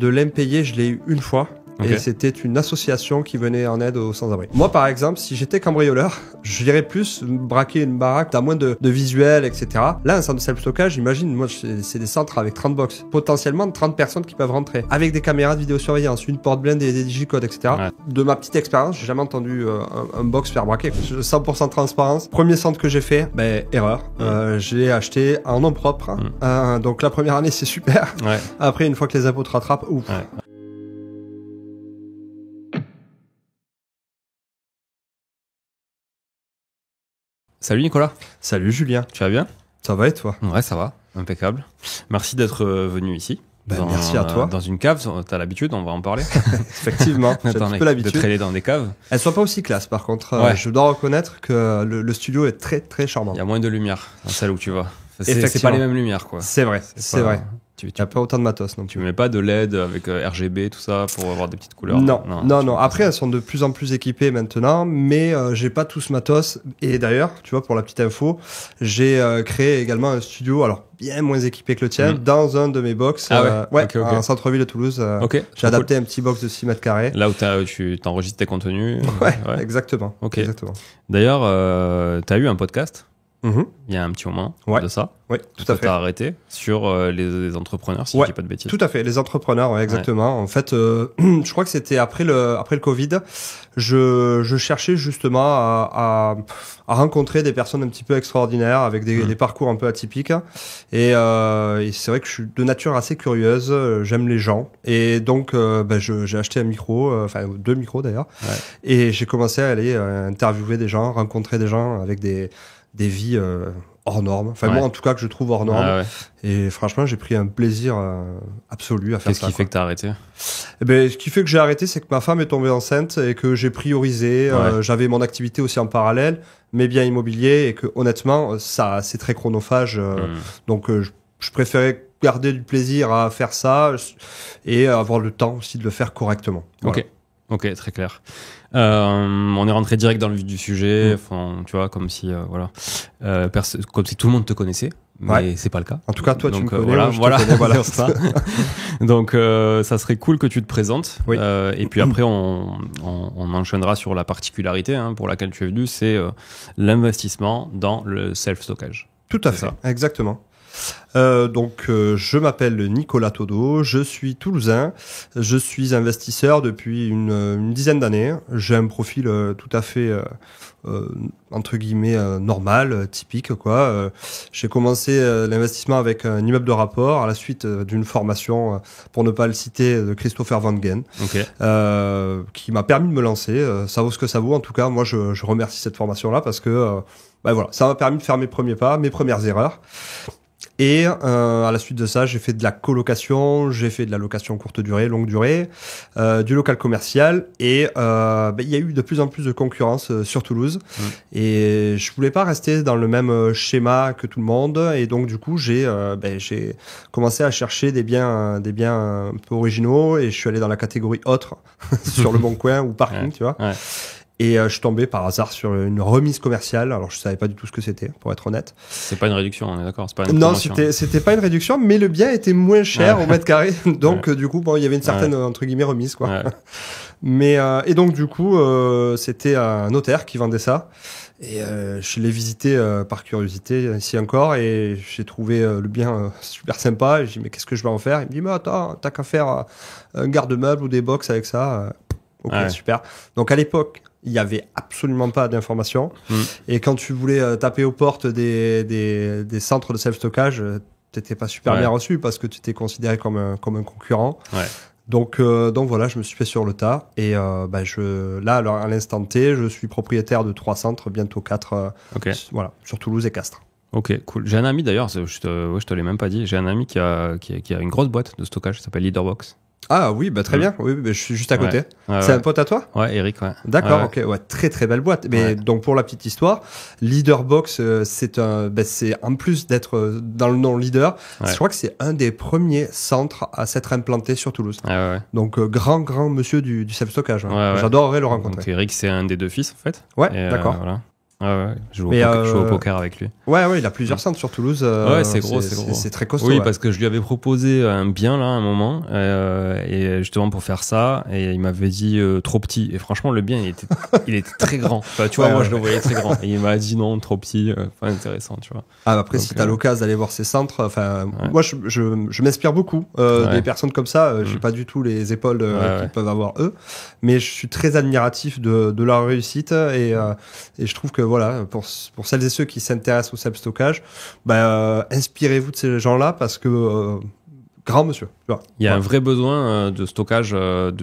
De l'impayé, je l'ai eu une fois. Okay. Et c'était une association qui venait en aide aux sans-abri. Moi, par exemple, si j'étais cambrioleur, j'irais plus braquer une baraque, t'as moins de visuels, etc. Là, un centre de self-stockage, imagine, moi, c'est des centres avec 30 box. Potentiellement 30 personnes qui peuvent rentrer. Avec des caméras de vidéosurveillance, une porte blindée, des digicodes, etc. Ouais. De ma petite expérience, j'ai jamais entendu un box faire braquer. 100% de transparence. Premier centre que j'ai fait, erreur. J'ai acheté en nom propre. Donc la première année, c'est super. Ouais. Après, une fois que les impôts te rattrapent, ouf. Ouais. Salut Nicolas. Salut Julien. Tu vas bien? Ça va et toi? Ouais, ça va, impeccable. Merci d'être venu ici. Merci à toi. Dans une cave, t'as l'habitude, on va en parler. Effectivement, j'ai un peu l'habitude. De traîner dans des caves. Elles sont pas aussi classe par contre. Ouais. Je dois reconnaître que le studio est très très charmant. Il y a moins de lumière, celle où tu vas. C'est pas les mêmes lumières quoi. C'est vrai, c'est vrai. Tu n'as pas autant de matos non plus. Tu mets pas de LED avec RGB, tout ça, pour avoir des petites couleurs. Non. Après, elles sont de plus en plus équipées maintenant, mais j'ai pas tout ce matos. Et d'ailleurs, tu vois, pour la petite info, j'ai créé également un studio, alors bien moins équipé que le tien, dans un de mes box. Okay. En centre-ville de Toulouse. J'ai adapté un petit box de 6 mètres carrés. Là où tu t'enregistres tes contenus. Ouais, exactement. Ok. Exactement. D'ailleurs, tu as eu un podcast. Il y a un petit moment de ça. Oui, tout à fait. Tu as arrêté sur les entrepreneurs, si je dis pas de bêtises. Tout à fait, les entrepreneurs, exactement. En fait, je crois que c'était après le Covid. Je cherchais justement à rencontrer des personnes un petit peu extraordinaires avec des parcours un peu atypiques. Et c'est vrai que je suis de nature assez curieuse. J'aime les gens. Et donc, j'ai acheté un micro, enfin 2 micros d'ailleurs. Ouais. Et j'ai commencé à aller interviewer des gens, rencontrer des gens avec des vies hors normes. Enfin, moi, en tout cas, que je trouve hors normes. Et franchement, j'ai pris un plaisir absolu à faire ça. Qu'est-ce qui fait que t'as arrêté? Ce qui fait que j'ai arrêté, c'est que ma femme est tombée enceinte et que j'ai priorisé. J'avais mon activité aussi en parallèle, mes biens immobiliers, et que honnêtement, ça, c'est très chronophage. Donc, je préférais garder du plaisir à faire ça et avoir le temps aussi de le faire correctement. Voilà. Ok, très clair. On est rentré direct dans le vif du sujet, tu vois, comme si comme si tout le monde te connaissait, mais c'est pas le cas. En tout cas, toi, tu me connais. Voilà. Ça. Donc, ça serait cool que tu te présentes. Oui. Et puis après, on enchaînera sur la particularité pour laquelle tu es venu, c'est l'investissement dans le self-stockage. Tout à fait, exactement. Je m'appelle Nicolas Todo, je suis toulousain, je suis investisseur depuis une dizaine d'années. J'ai un profil tout à fait entre guillemets normal, typique quoi. J'ai commencé l'investissement avec un immeuble de rapport à la suite d'une formation, pour ne pas le citer, de Christopher Van Gen, qui m'a permis de me lancer. Ça vaut ce que ça vaut. En tout cas, moi je remercie cette formation là parce que ça m'a permis de faire mes premiers pas, mes premières erreurs. Et à la suite de ça, j'ai fait de la colocation, j'ai fait de la location courte durée, longue durée, du local commercial, et il y a eu de plus en plus de concurrence sur Toulouse. Et je voulais pas rester dans le même schéma que tout le monde, et donc du coup j'ai commencé à chercher des biens un peu originaux, et je suis allé dans la catégorie autre sur le Bon Coin ou parking, tu vois. Et je suis tombé par hasard sur une remise commerciale. Alors je savais pas du tout ce que c'était, pour être honnête. C'est pas une réduction, on est d'accord, c'est pas une promotion. Non, c'était pas une réduction, mais le bien était moins cher au mètre carré. Donc du coup, il y avait une certaine entre guillemets remise quoi. Mais et donc du coup, c'était un notaire qui vendait ça. Et je l'ai visité par curiosité ici encore, et j'ai trouvé le bien super sympa. Et j'ai dit mais qu'est-ce que je vais en faire? Il me dit mais attends, t'as qu'à faire un garde-meuble ou des box avec ça. Ok, super. Donc à l'époque, il y avait absolument pas d'informations. Et quand tu voulais taper aux portes des centres de self-stockage, t'étais pas super bien reçu parce que tu étais considéré comme un concurrent. Donc voilà, je me suis fait sur le tas. Et là, alors, à l'instant T, je suis propriétaire de 3 centres, bientôt 4, voilà, sur Toulouse et Castres. Ok, cool. J'ai un ami d'ailleurs, je te l'ai même pas dit, j'ai un ami qui a une grosse boîte de stockage, ça s'appelle Leaderbox. Ah oui, très bien. Oui, je suis juste à côté. C'est un pote à toi? Ouais, Eric, D'accord, ok. Ouais, très très belle boîte. Mais donc pour la petite histoire, Leaderbox, c'est en plus d'être dans le nom Leader, je crois que c'est un des premiers centres à s'être implanté sur Toulouse. Donc grand monsieur du self-stockage. J'adorerais le rencontrer. Donc Eric, c'est un des 2 fils en fait. Ouais, d'accord. Voilà. Ouais, je joue au poker avec lui. Ouais, il a plusieurs centres sur Toulouse. Ouais, c'est gros. C'est très costaud. Oui, parce que je lui avais proposé un bien là, à un moment, et justement pour faire ça, et il m'avait dit trop petit. Et franchement, le bien, il était très grand. Enfin, tu vois, moi, je le voyais très grand. Et il m'a dit non, trop petit, pas intéressant, tu vois. Après, donc, si t'as l'occasion d'aller voir ces centres, moi, je m'inspire beaucoup des personnes comme ça. J'ai pas du tout les épaules qu'ils peuvent avoir eux, mais je suis très admiratif de leur réussite et je trouve que voilà, pour celles et ceux qui s'intéressent au self-stockage, inspirez-vous de ces gens-là parce que grand monsieur. Il y a un vrai besoin de stockage,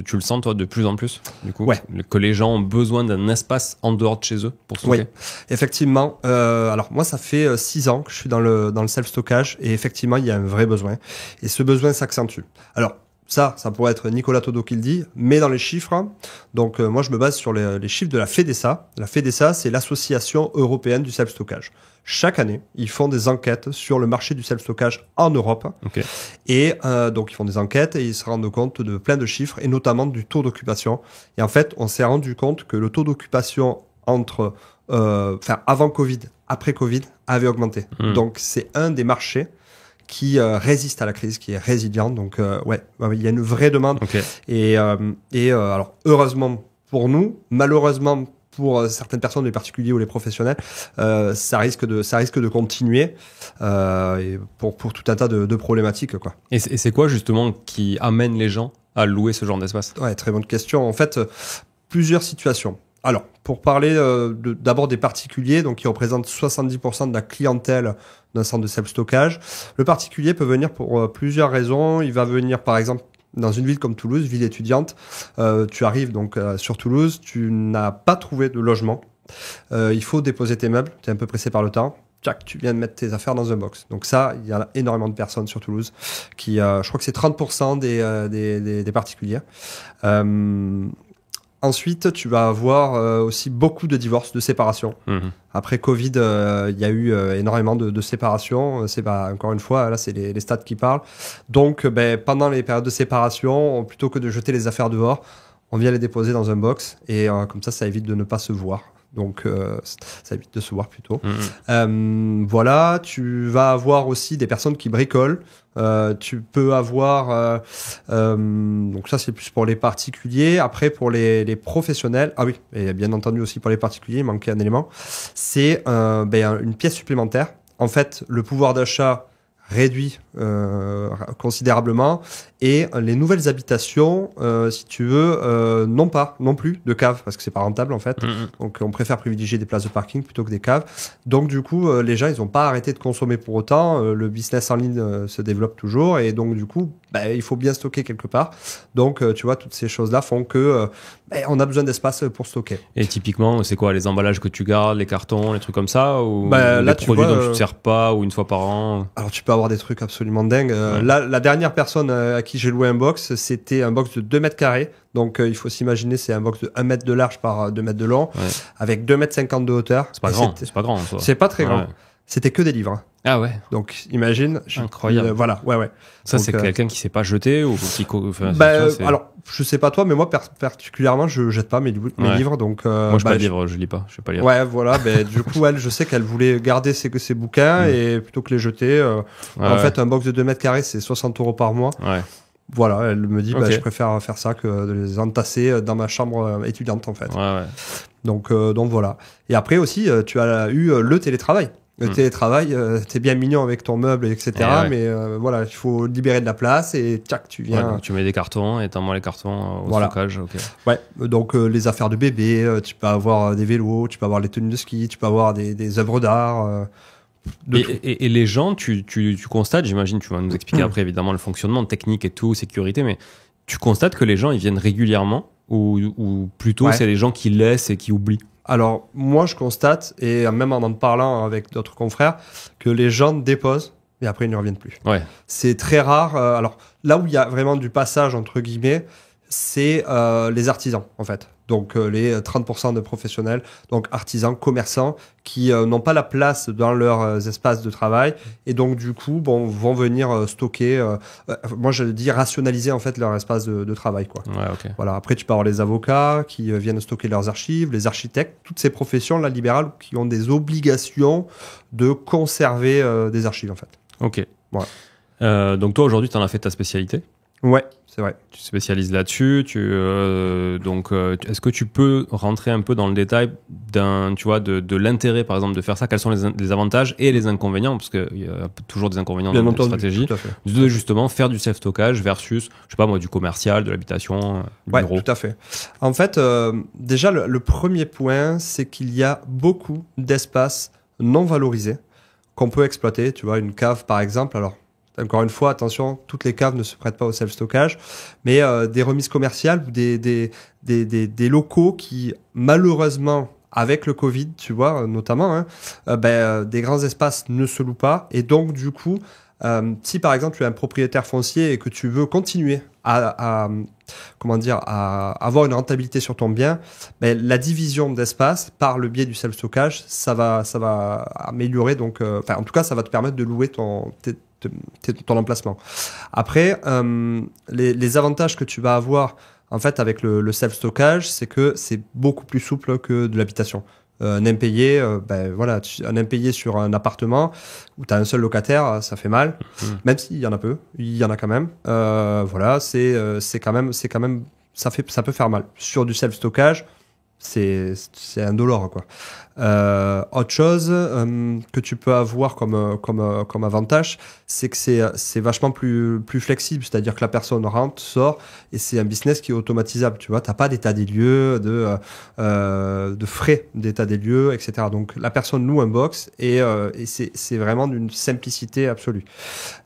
tu le sens toi de plus en plus, du coup, que les gens ont besoin d'un espace en dehors de chez eux pour stocker. Oui, effectivement. Alors moi, ça fait 6 ans que je suis dans le self-stockage et effectivement, il y a un vrai besoin. Et ce besoin s'accentue. Alors, ça pourrait être Nicolas Todo qui le dit, mais dans les chiffres, donc moi je me base sur les chiffres de la FEDESA. La FEDESA, c'est l'Association européenne du self-stockage. Chaque année, ils font des enquêtes sur le marché du self-stockage en Europe. Okay. Et donc ils font des enquêtes et ils se rendent compte de plein de chiffres, et notamment du taux d'occupation. Et en fait, on s'est rendu compte que le taux d'occupation avant Covid, après Covid, avait augmenté. Donc c'est un des marchés qui résiste à la crise, qui est résilient. Donc, il y a une vraie demande. Okay. Et alors, heureusement pour nous, malheureusement pour certaines personnes, les particuliers ou les professionnels, ça risque de continuer et pour tout un tas de problématiques, quoi. Et c'est quoi justement qui amène les gens à louer ce genre d'espace? Ouais, très bonne question. En fait, plusieurs situations. Alors, pour parler d'abord des particuliers, donc qui représentent 70% de la clientèle d'un centre de self-stockage, le particulier peut venir pour plusieurs raisons. Il va venir, par exemple, dans une ville comme Toulouse, ville étudiante. Tu arrives donc sur Toulouse, tu n'as pas trouvé de logement. Il faut déposer tes meubles, tu es un peu pressé par le temps. Tchac, tu viens de mettre tes affaires dans un box. Donc ça, il y a énormément de personnes sur Toulouse qui, je crois que c'est 30% des particuliers. Ensuite, tu vas avoir aussi beaucoup de divorces, de séparations. Après Covid, il y a eu énormément de séparations. C'est encore une fois, là, c'est les stats qui parlent. Donc, pendant les périodes de séparation, plutôt que de jeter les affaires dehors, on vient les déposer dans un box et comme ça évite de ne pas se voir. Donc, ça évite de se voir plutôt. Voilà, tu vas avoir aussi des personnes qui bricolent. Tu peux avoir donc ça c'est plus pour les particuliers. Après pour les professionnels, ah oui, et bien entendu aussi pour les particuliers, il manquait un élément, c'est une pièce supplémentaire. En fait, le pouvoir d'achat réduit considérablement et les nouvelles habitations, si tu veux, non plus de caves parce que c'est pas rentable en fait. Donc on préfère privilégier des places de parking plutôt que des caves. Donc du coup, les gens ils ont pas arrêté de consommer pour autant. Le business en ligne se développe toujours et donc du coup, il faut bien stocker quelque part. Donc tu vois, toutes ces choses-là font que on a besoin d'espace pour stocker. Et typiquement, c'est quoi les emballages que tu gardes, les cartons, les trucs comme ça, ou là, les produits dont tu te sers pas, ou une fois par an? Alors tu peux avoir des trucs absolument dingues. La dernière personne à qui j'ai loué un box, c'était un box de 2 mètres carrés. Donc il faut s'imaginer, c'est un box de 1 mètre de large par 2 mètres de long, avec 2 mètres 50 de hauteur. C'est pas grand, c'est pas grand. C'est pas très grand. C'était que des livres. Ah ouais. Donc imagine. Incroyable. Voilà, ouais. Ça donc, c'est quelqu'un qui s'est pas jeté ou qui. Alors je sais pas toi, mais moi particulièrement je jette pas mes livres. Donc moi je pas de livres, je lis pas. Je sais pas lire. Ouais, voilà. Du coup elle, je sais qu'elle voulait garder ses bouquins et plutôt que les jeter. En fait, un box de 2 mètres carrés c'est 60 € par mois. Ouais. Voilà, elle me dit, je préfère faire ça que de les entasser dans ma chambre étudiante, en fait. Ouais. Donc voilà. Et après aussi, tu as eu le télétravail. Le télétravail, t'es bien mignon avec ton meuble, etc. Mais voilà, il faut libérer de la place et tchac, tu viens. Ouais, donc tu mets des cartons et t'envoies les cartons au stockage. Okay. Ouais, donc les affaires de bébé, tu peux avoir des vélos, tu peux avoir les tenues de ski, tu peux avoir des œuvres d'art. Et les gens, tu constates, j'imagine, tu vas nous expliquer après évidemment le fonctionnement technique et tout, sécurité, mais tu constates que les gens ils viennent régulièrement ou plutôt c'est les gens qui laissent et qui oublient? Alors moi je constate, et même en parlant avec d'autres confrères, que les gens déposent et après ils ne reviennent plus. Ouais. C'est très rare. Alors là où il y a vraiment du passage entre guillemets, c'est les artisans en fait. Donc les 30% de professionnels, donc artisans, commerçants, qui n'ont pas la place dans leurs espaces de travail et donc du coup vont venir stocker, moi je dis rationaliser en fait leur espace de travail, quoi. Ouais, ok. Voilà. Après tu peux avoir les avocats qui viennent stocker leurs archives, les architectes, toutes ces professions là libérales qui ont des obligations de conserver des archives en fait. Ok. Voilà. Donc toi aujourd'hui tu en as fait ta spécialité. Ouais, c'est vrai. Tu spécialises là-dessus. Est-ce que tu peux rentrer un peu dans le détail de l'intérêt, par exemple, de faire ça? Quels sont les avantages et les inconvénients? Parce qu'il y a toujours des inconvénients dans les stratégies. Tout à fait. De justement faire du self-stockage versus, je sais pas moi, du commercial, de l'habitation, du bureau. Ouais, tout à fait. En fait, déjà, le premier point, c'est qu'il y a beaucoup d'espaces non valorisés qu'on peut exploiter. Tu vois, une cave, par exemple. Alors, encore une fois, attention, toutes les caves ne se prêtent pas au self-stockage, mais des remises commerciales ou des locaux qui, malheureusement, avec le Covid, tu vois, notamment, des grands espaces ne se louent pas. Et donc, du coup, si par exemple tu es un propriétaire foncier et que tu veux continuer à avoir une rentabilité sur ton bien, la division d'espace par le biais du self-stockage, ça va améliorer. Donc, en tout cas, ça va te permettre de louer ton emplacement. Après, les avantages que tu vas avoir en fait avec le self-stockage, c'est que c'est beaucoup plus souple que de l'habitation. Un impayé, un impayé sur un appartement où tu as un seul locataire, ça fait mal, même s'il y en a peu, il y en a quand même. C'est quand même, ça peut faire mal. Sur du self-stockage, c'est indolore, quoi. Autre chose que tu peux avoir comme avantage, c'est que c'est vachement plus flexible, c'est-à-dire que la personne rentre, sort, et c'est un business qui est automatisable. Tu vois, t'as pas d'état des lieux, de frais d'état des lieux, etc. Donc la personne loue un box et c'est vraiment d'une simplicité absolue.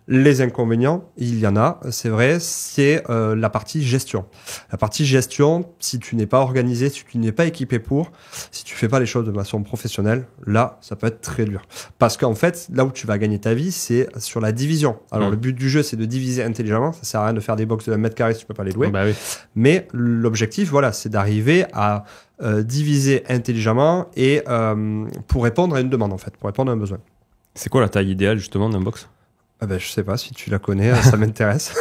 Les inconvénients, il y en a, c'est vrai, c'est la partie gestion. La partie gestion, si tu n'es pas organisé, si tu n'es pas équipé si tu fais pas les choses de façon professionnelle, là, ça peut être très dur. Parce qu'en fait, là où tu vas gagner ta vie, c'est sur la division. Alors, le but du jeu, c'est de diviser intelligemment. Ça sert à rien de faire des box de 1 mètre carré si tu peux pas les louer. Bah oui. Mais l'objectif, voilà, c'est d'arriver à diviser intelligemment et pour répondre à une demande, en fait, pour répondre à un besoin. C'est quoi la taille idéale, justement, d'un box? Je sais pas si tu la connais, ça m'intéresse.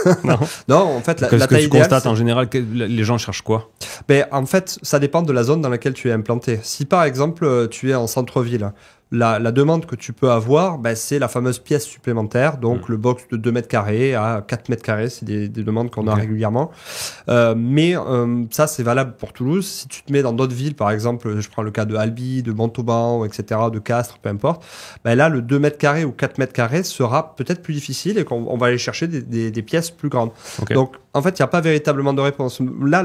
Non, en fait, la taille idéale. Tu constates en général que les gens cherchent quoi? En fait, ça dépend de la zone dans laquelle tu es implanté. Si par exemple, tu es en centre-ville, la demande que tu peux avoir, c'est la fameuse pièce supplémentaire, donc le box de 2 mètres carrés à 4 mètres carrés, c'est des demandes qu'on a régulièrement. Mais ça, c'est valable pour Toulouse. Si tu te mets dans d'autres villes, par exemple, je prends le cas de Albi, de Montauban, etc., de Castres, peu importe, là, le 2 mètres carrés ou 4 mètres carrés sera peut-être plus difficile et qu'on va aller chercher des pièces plus grandes. Okay. Donc, en fait, il n'y a pas véritablement de réponse. Là,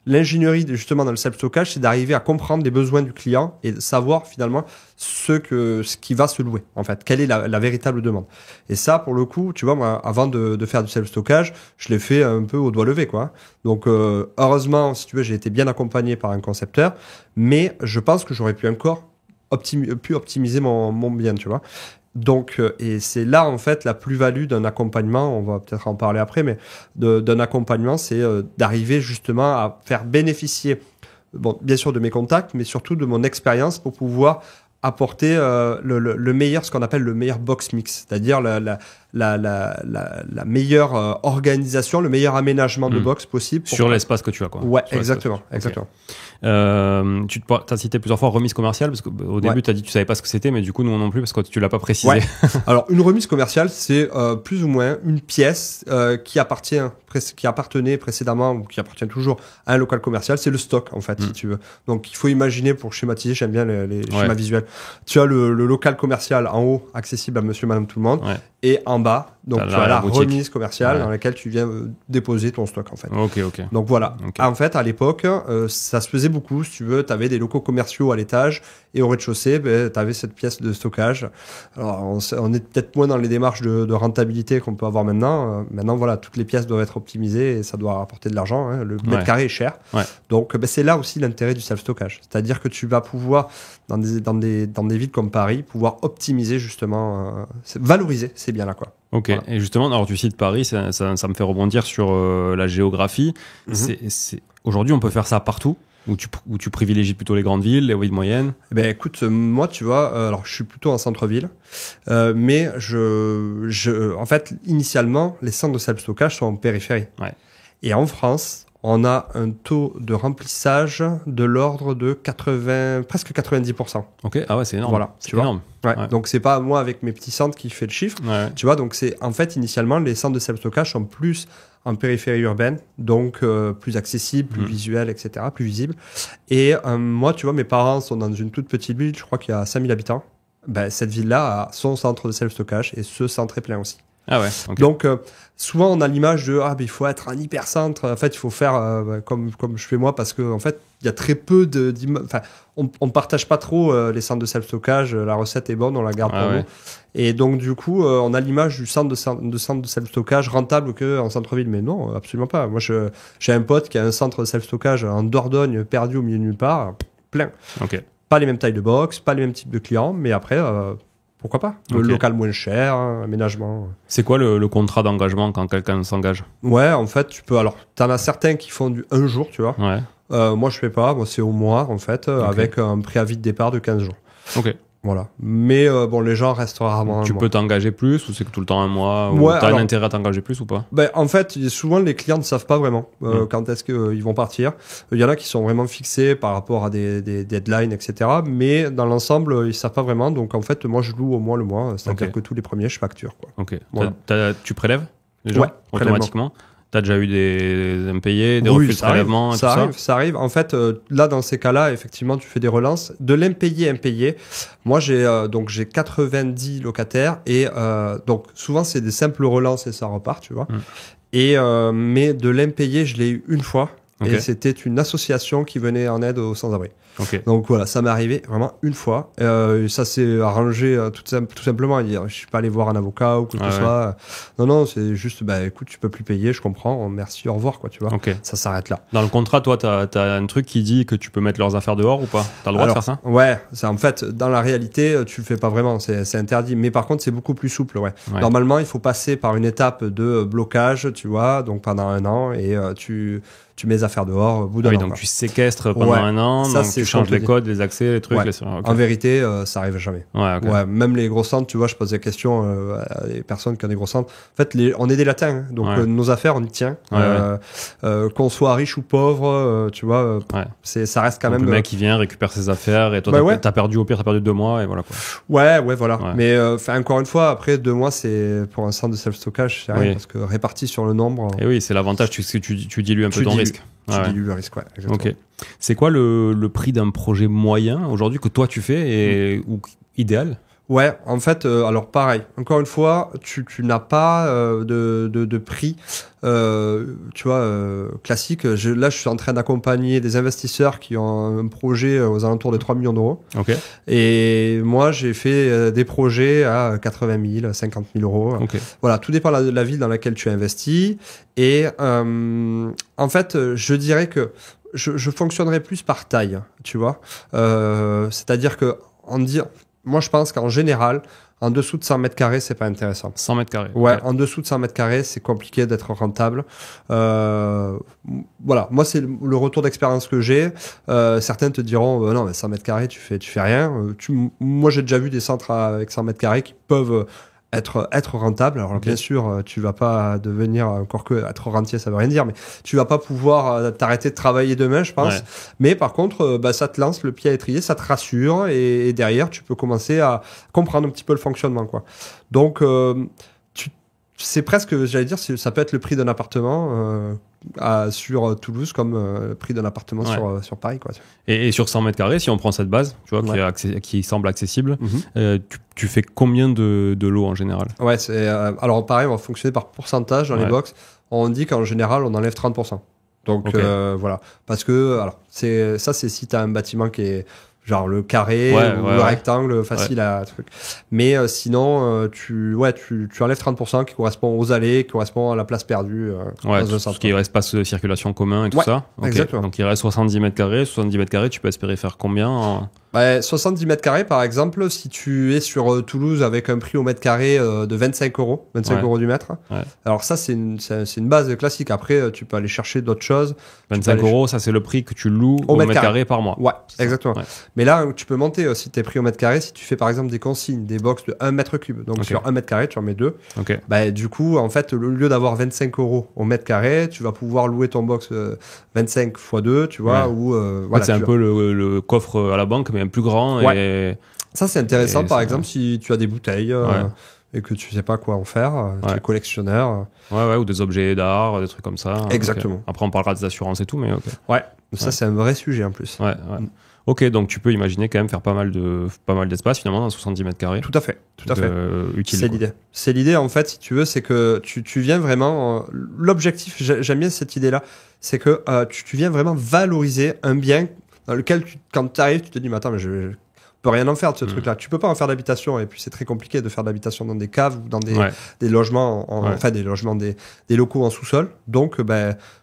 l'ingénierie, justement, dans le self-stockage, c'est d'arriver à comprendre les besoins du client et de savoir, finalement, ce qui va se louer, en fait. Quelle est la véritable demande. Et ça, pour le coup, tu vois, moi, avant de faire du self-stockage, je l'ai fait un peu au doigt levé, quoi. Donc, heureusement, si tu veux, j'ai été bien accompagné par un concepteur, mais je pense que j'aurais pu encore optimiser mon bien, tu vois. Donc, et c'est là, en fait, la plus-value d'un accompagnement, on va peut-être en parler après, mais d'un accompagnement, c'est d'arriver justement à faire bénéficier, bien sûr, de mes contacts, mais surtout de mon expérience pour pouvoir apporter le meilleur, ce qu'on appelle le meilleur box mix, c'est-à-dire la meilleure organisation, le meilleur aménagement de box possible. Sur l'espace que tu as, quoi. Ouais, exactement. Tu as cité plusieurs fois remise commerciale, parce qu'au début, tu as dit que tu savais pas ce que c'était, mais du coup, nous non plus, parce que tu l'as pas précisé. Ouais. Alors, une remise commerciale, c'est plus ou moins une pièce qui appartenait précédemment, ou qui appartient toujours à un local commercial. C'est le stock, en fait, si tu veux. Donc, il faut imaginer, pour schématiser, j'aime bien les schémas visuels. Tu as le local commercial en haut, accessible à monsieur, madame, tout le monde. Ouais. Et en bas, donc tu as la remise commerciale dans laquelle tu viens déposer ton stock, en fait. Ok. Donc voilà. Okay. En fait, à l'époque, ça se faisait beaucoup. Si tu veux, tu avais des locaux commerciaux à l'étage et au rez-de-chaussée, tu avais cette pièce de stockage. Alors, on est peut-être moins dans les démarches de rentabilité qu'on peut avoir maintenant. Maintenant, voilà, toutes les pièces doivent être optimisées et ça doit rapporter de l'argent. Hein. Le mètre carré est cher. Ouais. Donc, c'est là aussi l'intérêt du self-stockage. C'est-à-dire que tu vas pouvoir, dans des villes comme Paris, pouvoir optimiser justement, valoriser ces biens-là, quoi. Ok, voilà. Et justement, alors tu cites Paris, ça me fait rebondir sur la géographie. C'est Aujourd'hui, on peut faire ça partout, ou tu privilégies plutôt les grandes villes, les villes moyennes? Ben écoute, moi tu vois, alors je suis plutôt en centre-ville, mais en fait, initialement, les centres de self-stockage sont en périphérie. Ouais. Et en France, on a un taux de remplissage de l'ordre de presque 90%. Ok, ah ouais, c'est énorme. Voilà, c'est énorme. Ouais. Donc c'est pas moi avec mes petits centres qui fait le chiffre. Ouais. Tu vois, donc c'est en fait initialement les centres de self-stockage sont plus en périphérie urbaine, donc plus accessibles, plus visuels, etc., plus visibles. Et moi, tu vois, mes parents sont dans une toute petite ville, je crois qu'il y a 5000 habitants. Ben, cette ville-là a son centre de self-stockage et ce centre est plein aussi. Ah ouais. Okay. Donc souvent on a l'image de ben, il faut être un hypercentre. En fait, il faut faire comme je fais moi parce que en fait il y a très peu enfin on partage pas trop les centres de self-stockage. La recette est bonne, on la garde pour nous. Et donc du coup on a l'image du centre de self-stockage rentable que en centre-ville, mais non, absolument pas. Moi j'ai un pote qui a un centre de self-stockage en Dordogne perdu au milieu de nulle part, plein. Ok. Pas les mêmes tailles de box, pas les mêmes types de clients, mais après pourquoi pas? Le local moins cher, aménagement. C'est quoi le contrat d'engagement quand quelqu'un s'engage? Ouais, en fait, tu peux. Alors, t'en as certains qui font du 1 jour, tu vois. Ouais. Moi, je fais pas. Moi, c'est au mois, en fait, avec un préavis de départ de 15 jours. Ok. Voilà. Mais bon, les gens restent rarement. Tu peux t'engager plus ou c'est que tout le temps un mois? Ouais, ou t'as un intérêt à t'engager plus ou pas? Ben, en fait, souvent les clients ne savent pas vraiment quand est-ce qu'ils vont partir. Il y en a qui sont vraiment fixés par rapport à des deadlines, etc. Mais dans l'ensemble, ils savent pas vraiment. Donc en fait, moi, je loue au moins le mois. C'est-à-dire que tous les premiers, je facture, quoi. Ok. Voilà. Tu prélèves les gens automatiquement? T'as déjà eu des impayés, des refus de prélèvement et tout ça? Ça arrive. En fait, là, dans ces cas-là, effectivement, tu fais des relances. De l'impayé impayé, moi, j'ai 90 locataires et donc souvent, c'est des simples relances et ça repart, tu vois. Et mais de l'impayé, je l'ai eu une fois. Okay. Et c'était une association qui venait en aide aux sans-abri. Okay. Donc voilà, ça m'est arrivé vraiment une fois. Ça s'est arrangé tout simplement. Je suis pas allé voir un avocat ou quoi que ce soit. Non, c'est juste, bah écoute, tu peux plus payer, je comprends, merci, au revoir, quoi, tu vois. Okay. Ça s'arrête là. Dans le contrat, toi, t'as un truc qui dit que tu peux mettre leurs affaires dehors ou pas? T'as le droit de faire ça? Ouais, en fait, dans la réalité, tu le fais pas vraiment, c'est interdit. Mais par contre, c'est beaucoup plus souple, ouais. Normalement, il faut passer par une étape de blocage, tu vois, donc pendant 1 an, et tu mets les affaires dehors au bout d'un an. Donc tu séquestres pendant 1 an, ça, donc tu changes les codes, les accès, les trucs. Okay. En vérité, ça arrive jamais. Ouais, même les gros centres, tu vois, je pose des questions à des personnes qui ont des gros centres. En fait, on est des latins, hein, donc nos affaires, on y tient. Qu'on soit riche ou pauvre, tu vois, ça reste quand donc même... Le mec qui vient, récupère ses affaires, et toi, t'as perdu au pire, t'as perdu 2 mois, et voilà quoi. Ouais, voilà. Mais encore une fois, après 2 mois, c'est pour un centre de self-stockage, c'est rien, parce que réparti sur le nombre... Et oui, c'est l'avantage, tu dilues un peu ton risque. Tu dilues le risque, ouais, exactement. Ok. C'est quoi le prix d'un projet moyen aujourd'hui que toi tu fais ou idéal? Ouais, en fait, alors pareil. Encore une fois, tu n'as pas de prix, tu vois, classique. Là, je suis en train d'accompagner des investisseurs qui ont un projet aux alentours de 3 millions d'euros. Ok. Et moi, j'ai fait des projets à 80 000, 50 000 euros. Okay. Voilà, tout dépend de la ville dans laquelle tu investis. Et en fait, je dirais que je fonctionnerais plus par taille, tu vois. C'est-à-dire que moi, je pense qu'en général, en dessous de 100 mètres carrés, c'est pas intéressant. 100 mètres carrés. Ouais, en dessous de 100 mètres carrés, c'est compliqué d'être rentable. Voilà, moi, c'est le retour d'expérience que j'ai. Certains te diront, non, mais 100 mètres carrés, tu fais rien. Moi, j'ai déjà vu des centres avec 100 mètres carrés qui peuvent être rentable. Alors bien sûr, tu vas pas devenir, encore que être rentier, ça veut rien dire, mais tu vas pas pouvoir t'arrêter de travailler demain, je pense. Mais par contre, ça te lance le pied à l'étrier, ça te rassure, et derrière, tu peux commencer à comprendre un petit peu le fonctionnement, quoi. Donc, c'est presque, j'allais dire, ça peut être le prix d'un appartement sur Toulouse comme le prix d'un appartement sur Paris, quoi. Et sur 100 mètres carrés, si on prend cette base, tu vois, qui semble accessible, tu fais combien de lots en général? Ouais, alors pareil, on va fonctionner par pourcentage dans les box. On dit qu'en général, on enlève 30%. Donc voilà, parce que alors c'est si tu as un bâtiment qui est genre le carré ou le rectangle facile à truc. Mais sinon, tu enlèves 30% qui correspond aux allées, qui correspond à la place perdue. Dans un centre. Ce qui est espace de circulation commun et tout ça. Exactement. Donc il reste 70 mètres carrés. 70 mètres carrés, tu peux espérer faire combien Bah, 70 mètres carrés, par exemple, si tu es sur Toulouse avec un prix au mètre carré de 25 euros, 25 euros du mètre. Ouais. Alors ça, c'est une base classique. Après, tu peux aller chercher d'autres choses. 25 euros, ça c'est le prix que tu loues au mètre carré par mois. Ouais, exactement. Ouais. Mais là, tu peux monter si tu es pris au mètre carré, si tu fais par exemple des consignes, des box de 1 mètre cube. Donc sur 1 mètre carré, tu en mets 2. Bah, du coup, en fait, au lieu d'avoir 25 euros au mètre carré, tu vas pouvoir louer ton box 25 x 2, tu vois. Ou, voilà, c'est un peu le coffre à la banque, mais un plus grand. Et ça, c'est intéressant, par exemple, si tu as des bouteilles et que tu sais pas quoi en faire, tu es collectionneur. Ou des objets d'art, des trucs comme ça. Exactement. Après, on parlera des assurances et tout, mais ça, c'est un vrai sujet en plus. Ok, donc tu peux imaginer quand même faire pas mal d'espace finalement dans 70 mètres carrés. Tout à fait. Utile. C'est l'idée. C'est l'idée, en fait, si tu veux, c'est que tu viens vraiment... l'objectif, j'aime bien cette idée-là, c'est que tu viens vraiment valoriser un bien dans lequel, quand tu arrives, tu te dis, mais attends, mais je peux rien en faire de ce truc-là. Tu peux pas en faire d'habitation, et puis c'est très compliqué de faire de l'habitation dans des caves ou dans des logements, des locaux en sous-sol. Donc,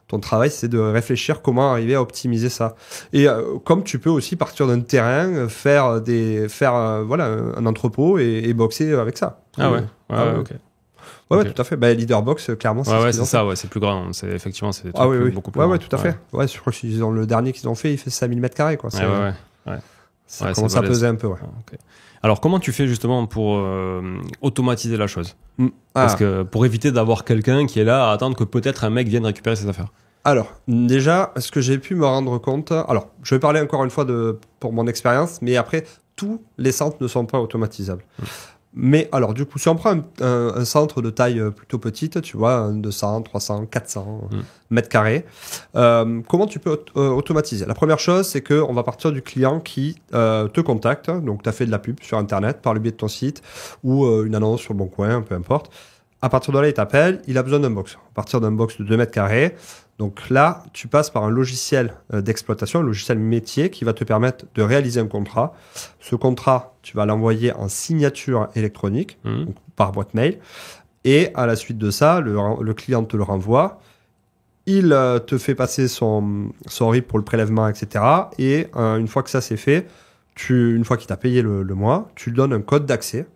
ton travail, c'est de réfléchir comment arriver à optimiser ça. Et comme tu peux aussi partir d'un terrain, faire un entrepôt et boxer avec ça. Ok. Ouais, tout à fait. Leaderbox, clairement, c'est ça, c'est plus grand. C'est effectivement, c'est beaucoup plus grand. Ouais, tout à fait. Ouais, je crois que le dernier qu'ils ont fait, il fait 5000 mètres carrés, quoi. Ça commence à peser un peu, Okay. Alors, comment tu fais justement pour automatiser la chose ? Parce que pour éviter d'avoir quelqu'un qui est là à attendre que peut-être un mec vienne récupérer ses affaires. Alors, déjà, ce que j'ai pu me rendre compte... Alors, je vais parler encore une fois pour mon expérience, mais après, tous les centres ne sont pas automatisables. Mais alors, du coup, si on prend un centre de taille plutôt petite, tu vois, 200, 300, 400 mètres carrés, comment tu peux automatiser ? La première chose, c'est qu'on va partir du client qui te contacte. Donc, tu as fait de la pub sur Internet par le biais de ton site ou une annonce sur le Bon Coin, peu importe. À partir de là, il t'appelle, il a besoin d'un box. À partir d'un box de 2 mètres carrés, donc là, tu passes par un logiciel d'exploitation, un logiciel métier qui va te permettre de réaliser un contrat. Ce contrat, tu vas l'envoyer en signature électronique, donc par boîte mail. Et à la suite de ça, le client te le renvoie. Il te fait passer son RIB pour le prélèvement, etc. Et une fois que ça c'est fait, une fois qu'il t'a payé le mois, tu lui donnes un code d'accès,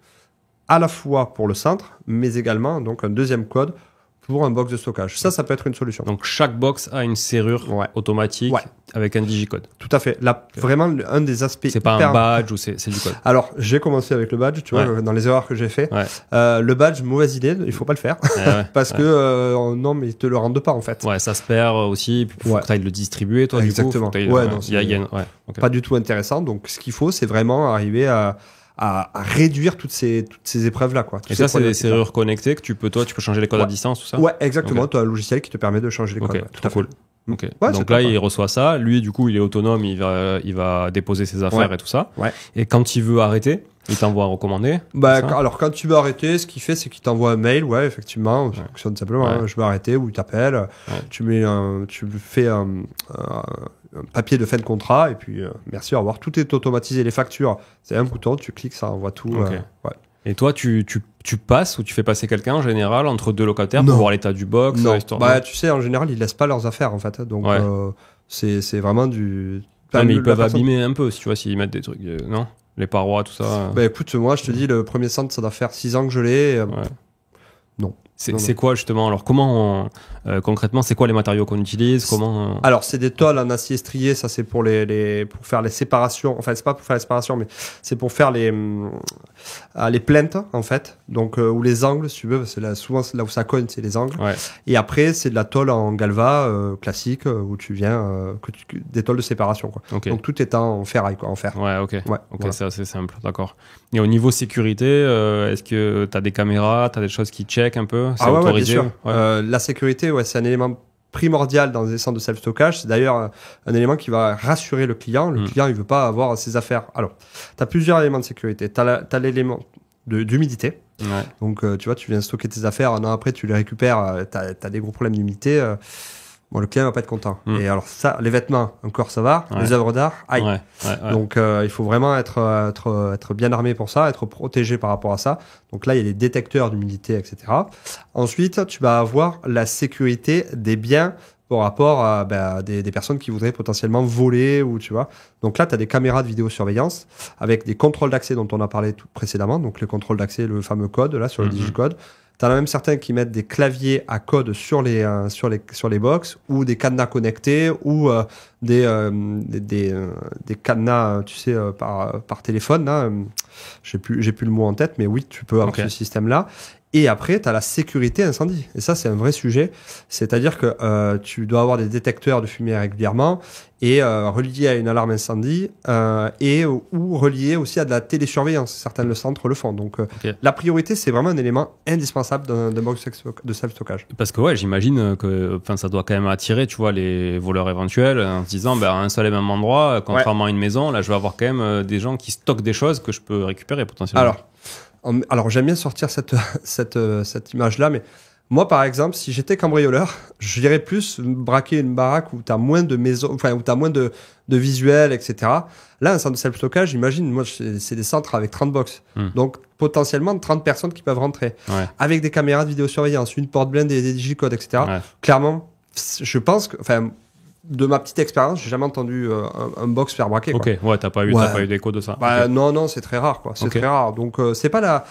à la fois pour le centre, mais également donc un deuxième code pour un box de stockage. Ça peut être une solution. Donc, chaque box a une serrure automatique avec un digicode. Tout à fait. Là, vraiment, un des aspects... C'est pas un badge ou c'est du code. Alors, j'ai commencé avec le badge, tu vois, dans les erreurs que j'ai fait. Le badge, mauvaise idée, il faut pas le faire. Parce que, non, mais ils te le rendent pas, en fait. Ouais, ça se perd aussi. Il faut que tu ailles le distribuer, toi, exactement. Du coup. Pas du tout intéressant. Donc, ce qu'il faut, c'est vraiment arriver à réduire toutes ces épreuves-là, quoi. Et ça, c'est des serrures connectées que tu peux changer les codes à distance, tout ça? Ouais, exactement. Tu as un logiciel qui te permet de changer les codes. Tout à fait. Donc là, il reçoit ça. Lui, du coup, il est autonome. Il va déposer ses affaires et tout ça. Et quand il veut arrêter, il t'envoie un recommandé. Alors, quand tu veux arrêter, ce qu'il fait, c'est qu'il t'envoie un mail. Ouais, effectivement. Ça fonctionne simplement. Je veux arrêter, ou il t'appelle. Tu fais un papier de fin de contrat, et puis merci, au revoir. Tout est automatisé. Les factures, c'est un bouton, tu cliques, ça envoie tout. Et toi, tu passes ou tu fais passer quelqu'un en général entre deux locataires pour voir l'état du box? Non. Tu sais, en général, ils laissent pas leurs affaires, en fait. Donc, c'est vraiment du... mais ils peuvent abîmer un peu, si tu vois, s'ils mettent des trucs... non, les parois, tout ça. Écoute, moi, je te dis, le premier centre, ça doit faire 6 ans que je l'ai. Non. C'est quoi justement? Alors comment concrètement, c'est quoi les matériaux qu'on utilise? Alors c'est des tôles en acier strié, ça c'est pour pour faire les séparations. Enfin c'est pas pour faire les séparations, mais c'est pour faire les plinthes en fait. Donc ou les angles, si tu veux, c'est souvent là où ça cogne, c'est les angles. Et après c'est de la tôle en galva classique où tu viens des tôles de séparation, quoi. Donc tout est en ferraille, quoi, en fer. C'est assez simple, d'accord. Et au niveau sécurité, est-ce que tu as des caméras, tu as des choses qui checkent un peu? C'est autorisé? Bien sûr. La sécurité, c'est un élément primordial dans les centres de self-stockage. C'est d'ailleurs un élément qui va rassurer le client. Le client, il veut pas avoir ses affaires. Alors, tu as plusieurs éléments de sécurité. Tu as l'élément d'humidité. Donc, tu vois, tu viens stocker tes affaires. Un an après, tu les récupères. Tu as des gros problèmes d'humidité. Le client va pas être content. Et alors ça, les vêtements, encore ça va. Les œuvres d'art, aïe. Donc il faut vraiment être bien armé pour ça, être protégé par rapport à ça. Donc là, il y a les détecteurs d'humidité, etc. Ensuite, tu vas avoir la sécurité des biens par rapport à des personnes qui voudraient potentiellement voler ou tu vois. Donc là, tu as des caméras de vidéosurveillance avec des contrôles d'accès dont on a parlé tout précédemment. Donc les contrôles d'accès, le fameux code là sur le digicode. Tu en as même certains qui mettent des claviers à code sur les box ou des cadenas connectés ou des cadenas, tu sais, par téléphone. Là. J'ai plus le mot en tête, mais oui, tu peux avoir ce système-là. Et après, tu as la sécurité incendie. Et ça, c'est un vrai sujet. C'est-à-dire que tu dois avoir des détecteurs de fumée régulièrement et reliés à une alarme incendie ou reliés aussi à de la télésurveillance. Certains centres le font. Donc, la priorité, c'est vraiment un élément indispensable d'un box de self-stockage. Parce que, ouais, j'imagine que ça doit quand même attirer, tu vois, les voleurs éventuels en se disant, à un seul et même endroit, contrairement à une maison, là, je vais avoir quand même des gens qui stockent des choses que je peux récupérer potentiellement. Alors, j'aime bien sortir cette image-là, mais moi, par exemple, si j'étais cambrioleur, j'irais plus braquer une baraque où tu as moins de maisons, enfin, où tu as moins de visuels, etc. Là, un centre de self-stockage, imagine, moi, c'est des centres avec 30 box. Donc, potentiellement 30 personnes qui peuvent rentrer. Avec des caméras de vidéosurveillance, une porte blindée, des digicodes, etc. Clairement, je pense que, enfin, de ma petite expérience, j'ai jamais entendu un box faire braquer. Quoi. Ok, ouais, t'as pas eu d'écho de ça. Non, c'est très rare, quoi. C'est très rare. Donc, c'est pas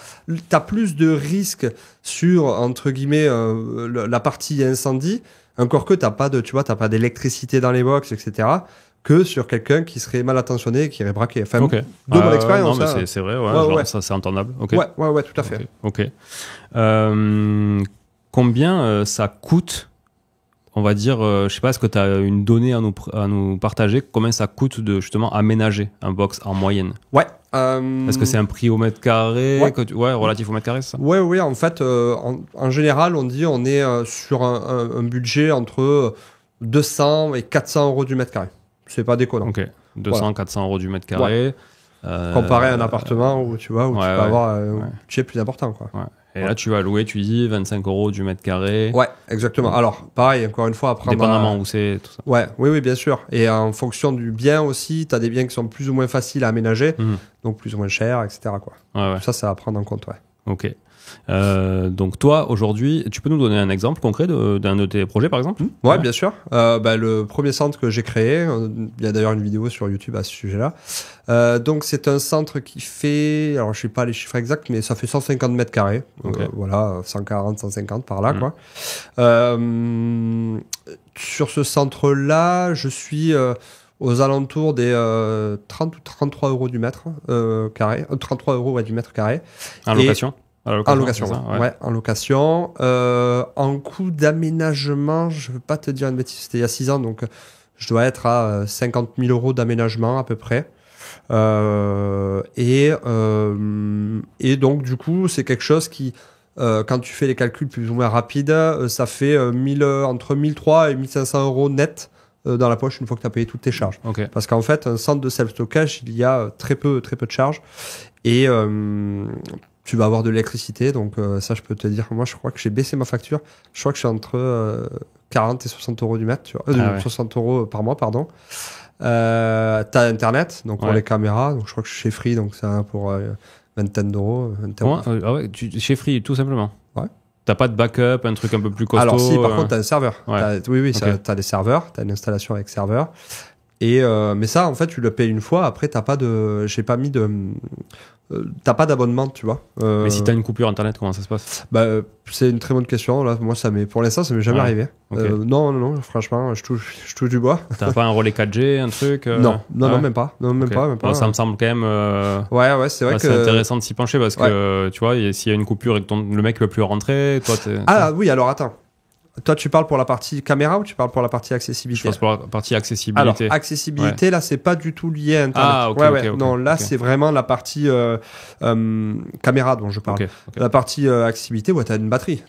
t'as plus de risques sur, entre guillemets, la partie incendie, encore que t'as pas d'électricité dans les box, etc., que sur quelqu'un qui serait mal attentionné et qui irait braquer. Enfin, de mon expérience. Non, mais c'est vrai, ça, c'est entendable. Ouais, tout à fait. Ok. Combien ça coûte? On va dire, je sais pas, est-ce que tu as une donnée à nous partager? Combien ça coûte de justement aménager un box en moyenne? Ouais. Est-ce que c'est un prix au mètre carré? Relatif au mètre carré, c'est ça? Ouais. En fait, en général, on est sur un budget entre 200 et 400 euros du mètre carré. C'est pas déconnant. Ok. 200, 400 euros du mètre carré. Comparé à un appartement où tu peux avoir un budget plus important, quoi. Et là, tu vas louer, tu dis 25 euros du mètre carré. Ouais, exactement. Alors, pareil, encore une fois, après. Dépendamment où c'est, tout ça. Oui, bien sûr. Et en fonction du bien aussi, tu as des biens qui sont plus ou moins faciles à aménager, donc plus ou moins chers, etc., quoi. Tout ça, ça va prendre en compte, Ok. Donc toi, aujourd'hui, tu peux nous donner un exemple concret d'un de tes projets, par exemple? Ouais, bien sûr. Le premier centre que j'ai créé, il y a d'ailleurs une vidéo sur YouTube à ce sujet-là. Donc c'est un centre qui fait, alors je sais pas les chiffres exacts, mais ça fait 150 mètres carrés. Voilà, 140, 150 par là, quoi. Sur ce centre-là, je suis aux alentours des 30 ou 33 euros du mètre carré. 33 euros du mètre carré. En location? En location, en location. En coût d'aménagement, je ne veux pas te dire une bêtise, c'était il y a 6 ans, donc je dois être à 50 000 euros d'aménagement à peu près. Et donc, du coup, c'est quelque chose qui, quand tu fais les calculs plus ou moins rapides, ça fait entre 1300 et 1500 euros net dans la poche une fois que tu as payé toutes tes charges. Parce qu'en fait, un centre de self-stockage, il y a très peu de charges. Et tu vas avoir de l'électricité, donc ça je peux te dire, moi je crois que j'ai baissé ma facture, je crois que je suis entre 40 et 60 euros du mètre, tu vois, 60 euros par mois, pardon. T'as internet, donc pour les caméras, donc je crois que je suis chez Free, donc ça pour vingtaine d'euros. Chez Free, tout simplement. Ouais. T'as pas de backup, un truc un peu plus costaud? Alors si, par contre t'as un serveur. T'as des serveurs, t'as une installation avec serveur. Et mais ça, en fait, tu le payes une fois. Après, t'as pas d'abonnement, tu vois. Mais si t'as une coupure internet, comment ça se passe? C'est une très bonne question. Là, moi, pour l'instant, ça m'est jamais arrivé. Non, franchement, je touche du bois. T'as pas un relais 4G, un truc? Non, même pas. Même pas. Bon, ça me semble quand même. C'est vrai que c'est intéressant de s'y pencher parce que tu vois, s'il y a une coupure et que le mec peut plus rentrer, toi, oui, alors attends. Toi, tu parles pour la partie caméra ou tu parles pour la partie accessibilité? Je pense pour la partie accessibilité. Alors, accessibilité, là, c'est pas du tout lié à Internet. Non, là, c'est vraiment la partie caméra dont je parle. La partie accessibilité, t'as une batterie.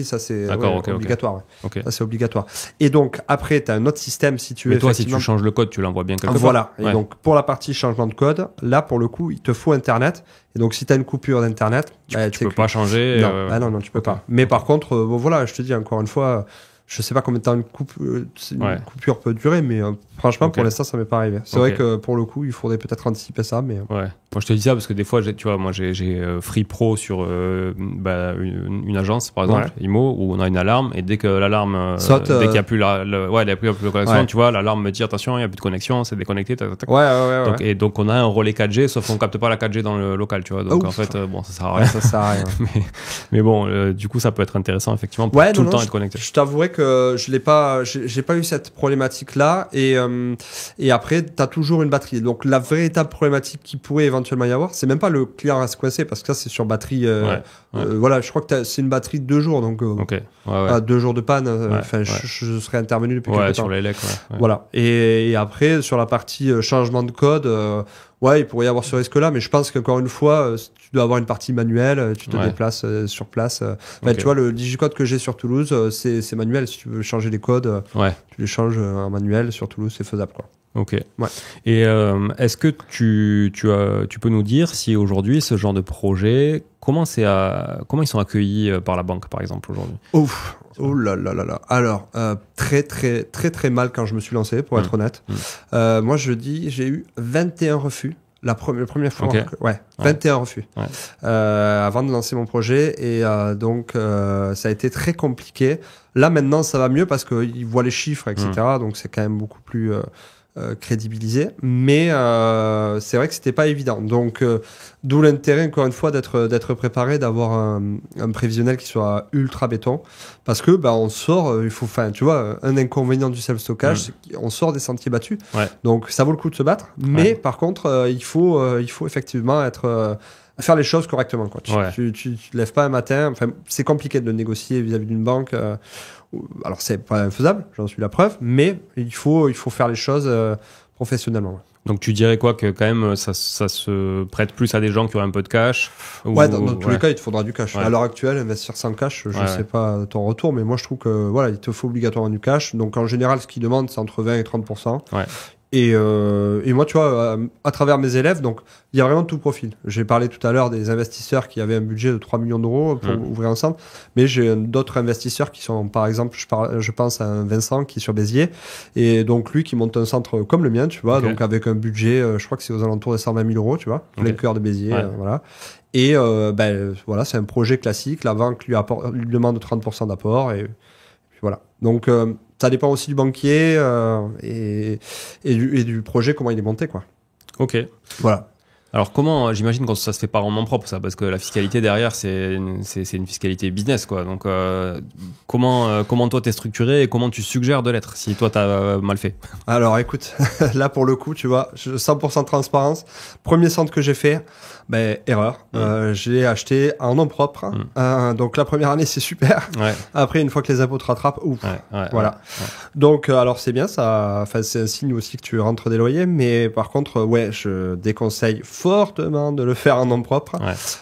Ça, c'est obligatoire. Ça, c'est obligatoire. Et donc, après, t'as un autre système si tu veux. Mais toi, si tu changes le code, tu l'envoies bien quelque part. Voilà. Et donc, pour la partie changement de code, là, pour le coup, il te faut Internet. Et donc, si tu as une coupure d'Internet, tu peux pas changer. Non, tu peux pas. Mais par contre, voilà, je te dis encore une fois, je sais pas combien de temps une coupure peut durer, mais Franchement, pour l'instant, ça m'est pas arrivé. C'est vrai que pour le coup, il faudrait peut-être anticiper ça, mais. Ouais. Moi, je te dis ça parce que des fois, tu vois, moi, j'ai Free Pro sur une agence, par exemple, IMO, où on a une alarme, et dès que l'alarme, dès qu'il n'y a plus la connexion, tu vois, l'alarme me dit attention, il n'y a plus de connexion, c'est déconnecté. Donc, on a un relais 4G, sauf qu'on capte pas la 4G dans le local, tu vois. Donc, en fait, bon, ça sert à rien. Ça sert à rien. mais bon, du coup, ça peut être intéressant, effectivement, pour tout le temps être connecté. Je t'avouerai que j'ai pas eu cette problématique-là, et après, t'as toujours une batterie. Donc, la véritable problématique qui pourrait éventuellement y avoir, c'est même pas le client à se coincer, parce que ça, c'est sur batterie. Voilà, je crois que c'est une batterie de 2 jours, donc 2 jours de panne. Je serais intervenu depuis quelques temps. Sur les lecs, Voilà. Et après, sur la partie changement de code, il pourrait y avoir ce risque-là, mais je pense qu'encore une fois, tu dois avoir une partie manuelle, tu te déplaces sur place. Tu vois, le digicode que j'ai sur Toulouse, c'est manuel. Si tu veux changer les codes, tu les changes en manuel. Sur Toulouse, c'est faisable, quoi. Ok. Et est-ce que tu peux nous dire si aujourd'hui, ce genre de projet, comment ils sont accueillis par la banque, par exemple, aujourd'hui? Oh là là là là. Alors, très très très très mal quand je me suis lancé, pour être honnête. Moi, j'ai eu 21 refus. La première fois, 21 refus avant de lancer mon projet, et donc ça a été très compliqué. Là maintenant ça va mieux parce qu'ils voient les chiffres, etc. Donc c'est quand même beaucoup plus crédibilisé, mais c'est vrai que c'était pas évident. Donc d'où l'intérêt encore une fois d'être préparé, d'avoir un prévisionnel qui soit ultra béton, parce que on sort, tu vois, un inconvénient du self-stockage, c'est qu'on sort des sentiers battus. Donc ça vaut le coup de se battre, mais par contre il faut effectivement faire les choses correctement, quoi. Tu te lèves pas un matin, c'est compliqué de négocier vis-à-vis d'une banque. Alors c'est pas infaisable, j'en suis la preuve, mais il faut faire les choses professionnellement. Donc tu dirais quoi, que quand même ça se prête plus à des gens qui ont un peu de cash? Dans tous les cas il te faudra du cash. À l'heure actuelle, investir sans cash, je sais pas ton retour, mais moi je trouve que il te faut obligatoirement du cash. Donc en général ce qu'ils demandent c'est entre 20 et 30%. Et moi, tu vois, à travers mes élèves, donc il y a vraiment tout profil. J'ai parlé tout à l'heure des investisseurs qui avaient un budget de 3 millions d'euros pour ouvrir ensemble, mais j'ai d'autres investisseurs qui sont, par exemple, je pense à un Vincent qui est sur Béziers, et donc lui qui monte un centre comme le mien, tu vois, donc avec un budget, je crois que c'est aux alentours de 120 000 euros, tu vois, plein cœur de Béziers, voilà. Et voilà, c'est un projet classique. La banque lui demande 30% d'apport, et puis voilà. Donc ça dépend aussi du banquier et du projet, comment il est monté, quoi. Ok. Voilà. Alors comment, j'imagine que ça se fait pas en nom propre, ça, parce que la fiscalité derrière, c'est une fiscalité business, quoi. Donc comment toi t'es structuré et comment tu suggères de l'être si toi t'as mal fait? Alors écoute, là pour le coup, tu vois, 100% de transparence. Premier centre que j'ai fait, erreur. J'ai acheté en nom propre. Donc la première année c'est super. Après une fois que les impôts te rattrapent, voilà. Donc alors c'est bien ça. Enfin c'est un signe aussi que tu rentres des loyers, mais par contre je déconseille fortement de le faire en nom propre.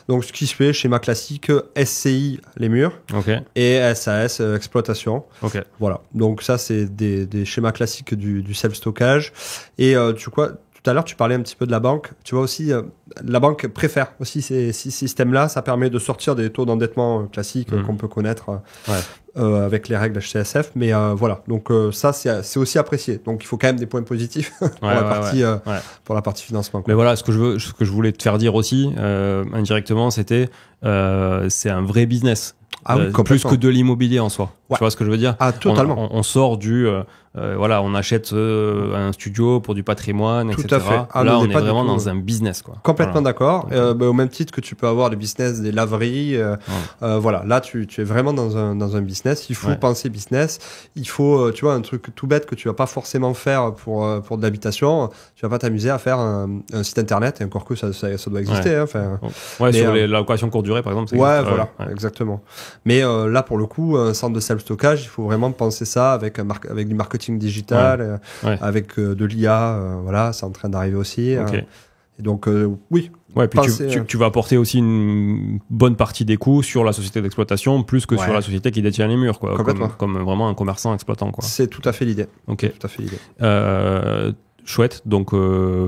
Donc ce qui se fait, schéma classique, SCI les murs et SAS exploitation. Voilà. Donc ça c'est des schémas classiques du self-stockage. Et tout à l'heure, tu parlais un petit peu de la banque. Tu vois aussi, la banque préfère aussi ces systèmes-là. Ça permet de sortir des taux d'endettement classiques qu'on peut connaître avec les règles HCSF. Mais voilà, donc ça, c'est aussi apprécié. Donc il faut quand même des points positifs pour la partie financement, quoi. Mais voilà, ce que je voulais te faire dire aussi, indirectement, c'était c'est un vrai business. Plus que de l'immobilier en soi. Tu vois ce que je veux dire? Totalement. On sort du on achète un studio pour du patrimoine, tout etc. À fait. Là, on est vraiment dans un business, quoi. Complètement d'accord. Au même titre que tu peux avoir des business, des laveries. Voilà, là, tu es vraiment dans un business. Il faut penser business. Il faut, tu vois, un truc tout bête que tu vas pas forcément faire pour de l'habitation. Tu vas pas t'amuser à faire un site internet. Et encore que ça doit exister. Sur la location courte durée, par exemple. Voilà, exactement. Mais là, pour le coup, un centre de self-stockage, il faut vraiment penser ça avec du marketing digital, avec de l'IA. Voilà, c'est en train d'arriver aussi. Et donc, oui. Puis tu vas apporter aussi une bonne partie des coûts sur la société d'exploitation, plus que sur la société qui détient les murs, quoi. Comme vraiment un commerçant exploitant, quoi. C'est tout à fait l'idée. Ok. C'est tout à fait l'idée. Chouette. Donc,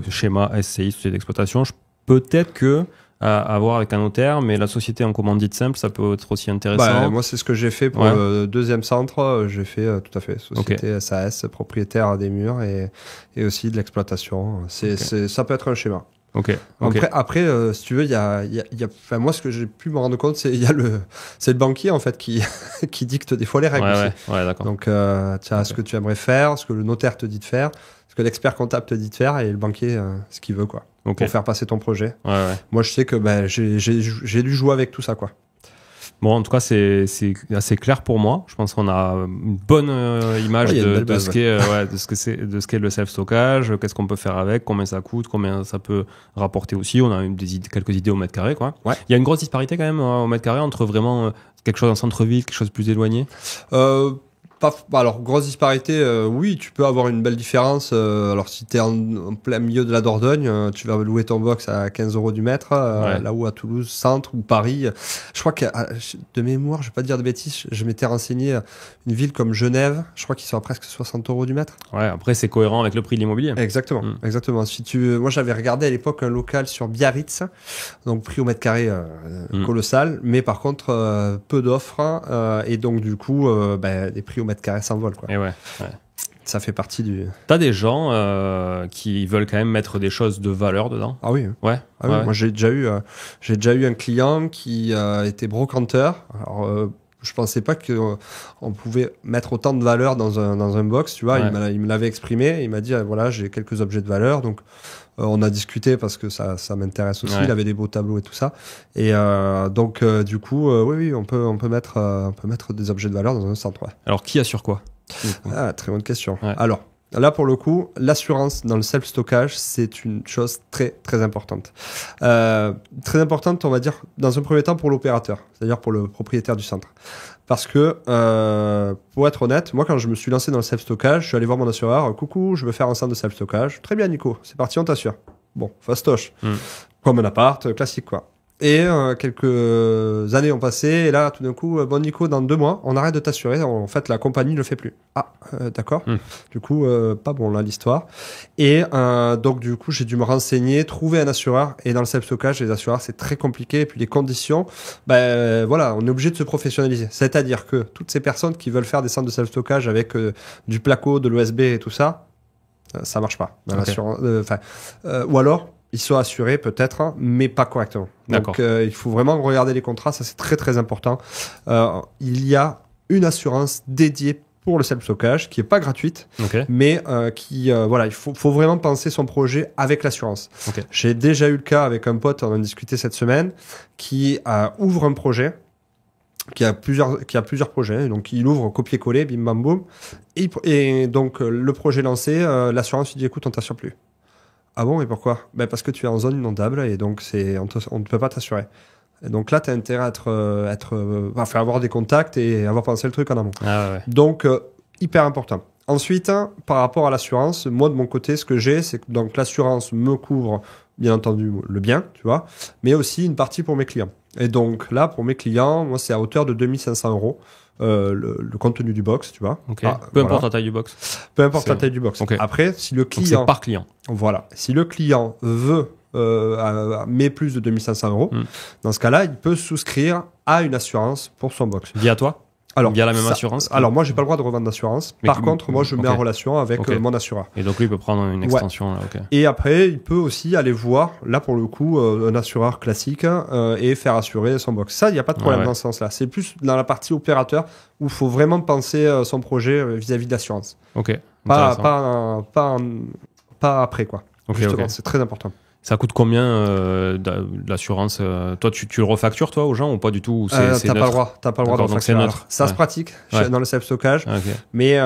schéma SCI, société d'exploitation. Peut-être que à voir avec un notaire, mais la société en commandite simple, ça peut être aussi intéressant. Moi, c'est ce que j'ai fait pour le deuxième centre. J'ai fait tout à fait société SAS, propriétaire des murs et aussi de l'exploitation. Ça peut être un schéma. Après, si tu veux, moi, ce que j'ai pu me rendre compte, c'est le banquier en fait qui dicte des fois les règles aussi. D'accord. Donc, ce que tu aimerais faire, ce que le notaire te dit de faire, ce que l'expert comptable te dit de faire, et le banquier ce qu'il veut quoi, pour faire passer ton projet. Moi, je sais que j'ai dû jouer avec tout ça quoi. Bon, en tout cas, c'est assez clair pour moi. Je pense qu'on a une bonne image de ce qu'est le self-stockage, qu'est-ce qu'on peut faire avec, combien ça coûte, combien ça peut rapporter aussi. On a quelques idées au mètre carré, quoi. Ouais. Il y a une grosse disparité quand même au mètre carré entre vraiment quelque chose en centre-ville, quelque chose de plus éloigné. Alors, grosse disparité, oui, tu peux avoir une belle différence. Alors, si tu es en plein milieu de la Dordogne, tu vas louer ton box à 15 € du mètre, là où à Toulouse, centre ou Paris. Je crois que, de mémoire, je vais pas te dire de bêtises, je m'étais renseigné, une ville comme Genève, je crois qu'ils sont à presque 60 € du mètre. Ouais, après, c'est cohérent avec le prix de l'immobilier. Exactement, exactement. Moi, j'avais regardé à l'époque un local sur Biarritz, donc prix au mètre carré colossal, mais par contre, peu d'offres, et donc, du coup, les prix au mètre carré s'envolent quoi. Et ça fait partie du. T'as des gens qui veulent quand même mettre des choses de valeur dedans. Ah oui. Oui. Moi j'ai déjà eu un client qui était brocanteur. Alors je pensais pas que on pouvait mettre autant de valeur dans un box, tu vois. Il me l'avait exprimé. Il m'a dit voilà, j'ai quelques objets de valeur, donc. On a discuté parce que ça m'intéresse aussi. Il avait des beaux tableaux et tout ça. Et donc du coup, oui, on peut mettre des objets de valeur dans un centre. Ouais. Alors qui assure quoi? Très bonne question. Ouais. Alors là, pour le coup, l'assurance dans le self-stockage, c'est une chose très très importante. Très importante, on va dire, dans un premier temps pour l'opérateur, c'est-à-dire pour le propriétaire du centre. Parce que, pour être honnête, moi, quand je me suis lancé dans le self-stockage, je suis allé voir mon assureur. Coucou, je veux faire un centre de self-stockage. Très bien, Nico. C'est parti, on t'assure. Bon, fastoche. Comme un appart, classique, quoi. Et quelques années ont passé. Et là, tout d'un coup, bon, Nico, dans 2 mois, on arrête de t'assurer. En fait, la compagnie ne le fait plus. Ah, d'accord. Du coup, pas bon, là, l'histoire. Et donc, du coup, j'ai dû me renseigner, trouver un assureur. Et dans le self-stockage, les assureurs, c'est très compliqué. Et puis, les conditions, voilà, on est obligé de se professionnaliser. C'est-à-dire que toutes ces personnes qui veulent faire des centres de self-stockage avec du placo, de l'OSB et tout ça, ça marche pas. Ou alors, ils sont assurés peut-être, mais pas correctement. Donc, il faut vraiment regarder les contrats. Ça, c'est très, très important. Il y a une assurance dédiée pour le self-stockage qui est pas gratuite, mais il faut vraiment penser son projet avec l'assurance. J'ai déjà eu le cas avec un pote, on en a discuté cette semaine, qui ouvre un projet, qui a plusieurs projets. Donc, il ouvre copier-coller, bim, bam, boum. Et donc, le projet lancé, l'assurance lui dit, écoute, on t'assure plus. Ah bon, et pourquoi? Parce que tu es en zone inondable et donc on ne peut pas t'assurer. Et donc là, tu as intérêt à avoir des contacts et avoir pensé le truc en amont. Donc, hyper important. Ensuite, par rapport à l'assurance, moi de mon côté, ce que j'ai, c'est que donc l'assurance me couvre, bien entendu, le bien, tu vois, mais aussi une partie pour mes clients. Et donc là, pour mes clients, moi, c'est à hauteur de 2500 €. Le contenu du box, tu vois. Peu importe la taille du box. Peu importe la taille du box. Après, si le client... Donc c'est par client. Voilà. Si le client veut met plus de 2500 €, dans ce cas-là, il peut souscrire à une assurance pour son box. Via toi? Alors, via la même assurance? Alors, moi, j'ai pas le droit de revendre d'assurance. Par contre, moi, je mets en relation avec mon assureur. Et donc, lui, il peut prendre une extension. Là, Et après, il peut aussi aller voir, là, pour le coup, un assureur classique et faire assurer son box. Ça, il n'y a pas de problème dans ce sens-là. C'est plus dans la partie opérateur où il faut vraiment penser son projet vis-à-vis de l'assurance. Pas après, quoi. Justement, c'est très important. Ça coûte combien l'assurance? Toi, tu le refactures, toi, aux gens ou pas du tout? T'as pas le droit. T'as pas le droit de refacturer. Neutre. Ça se pratique dans le self-stockage. Mais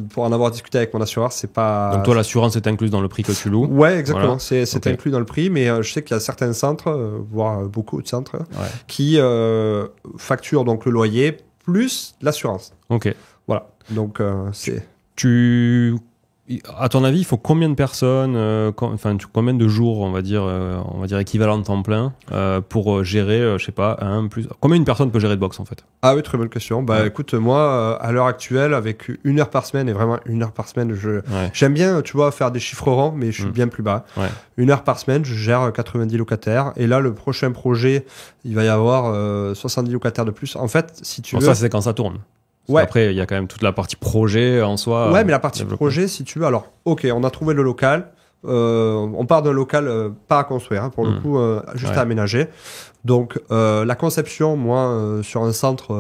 pour en avoir discuté avec mon assureur, c'est pas... Donc toi, l'assurance est incluse dans le prix que tu loues? Ouais, exactement. Voilà. C'est inclus dans le prix, mais je sais qu'il y a certains centres, voire beaucoup de centres, qui facturent donc le loyer plus l'assurance. Voilà. Donc, c'est... À ton avis, il faut combien de personnes, combien de jours, on va dire équivalent de temps plein, pour gérer, je sais pas, combien une personne peut gérer de box en fait? Ah oui, très bonne question. Bah écoute, moi, à l'heure actuelle, avec 1 heure par semaine, et vraiment 1 heure par semaine, j'aime bien, tu vois, faire des chiffres ronds, mais je suis bien plus bas. 1 heure par semaine, je gère 90 locataires. Et là, le prochain projet, il va y avoir 70 locataires de plus. En fait, si tu veux... Ça, c'est quand ça tourne. Ouais. Après, il y a quand même toute la partie projet en soi. Ouais, mais la partie projet, si tu veux, alors, ok, on a trouvé le local. On part d'un local pas à construire, hein, pour le coup, juste à aménager. Donc, la conception, moi, sur un centre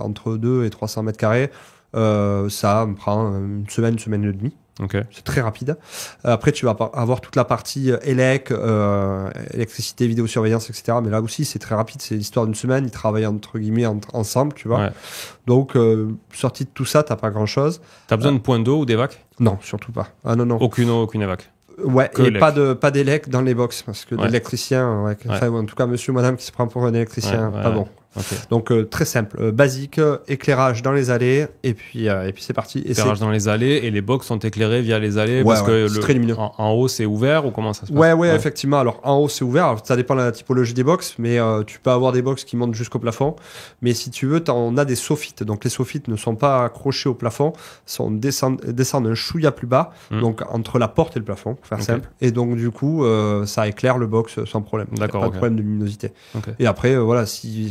entre 2 et 300 mètres carrés, ça me prend une semaine et demie. Okay. C'est très rapide. Après, tu vas avoir toute la partie électricité, vidéosurveillance, etc. Mais là aussi, c'est très rapide. C'est l'histoire d'une semaine. Ils travaillent entre guillemets ensemble, tu vois. Ouais. Donc, sorti de tout ça, t'as pas grand-chose. T'as besoin de points d'eau ou d'évac? Non, surtout pas. Ah non. Aucune eau, aucune évac. Ouais, et pas d'élec dans les box, parce que l'électricien, enfin, en tout cas, monsieur ou madame qui se prend pour un électricien, pas bon. Okay. Donc très simple, basique, éclairage dans les allées et puis c'est parti. Éclairage dans les allées et les box sont éclairés via les allées parce que c'est très lumineux. En haut c'est ouvert ou comment ça se passe? Ouais, effectivement. Alors en haut c'est ouvert, alors, ça dépend de la typologie des box, mais tu peux avoir des box qui montent jusqu'au plafond. Mais si tu veux, on a des soffites. Donc les soffites ne sont pas accrochés au plafond, descendent un chouïa plus bas, donc entre la porte et le plafond, pour faire simple. Et donc du coup ça éclaire le box sans problème. D'accord. Pas de problème de luminosité. Et après voilà,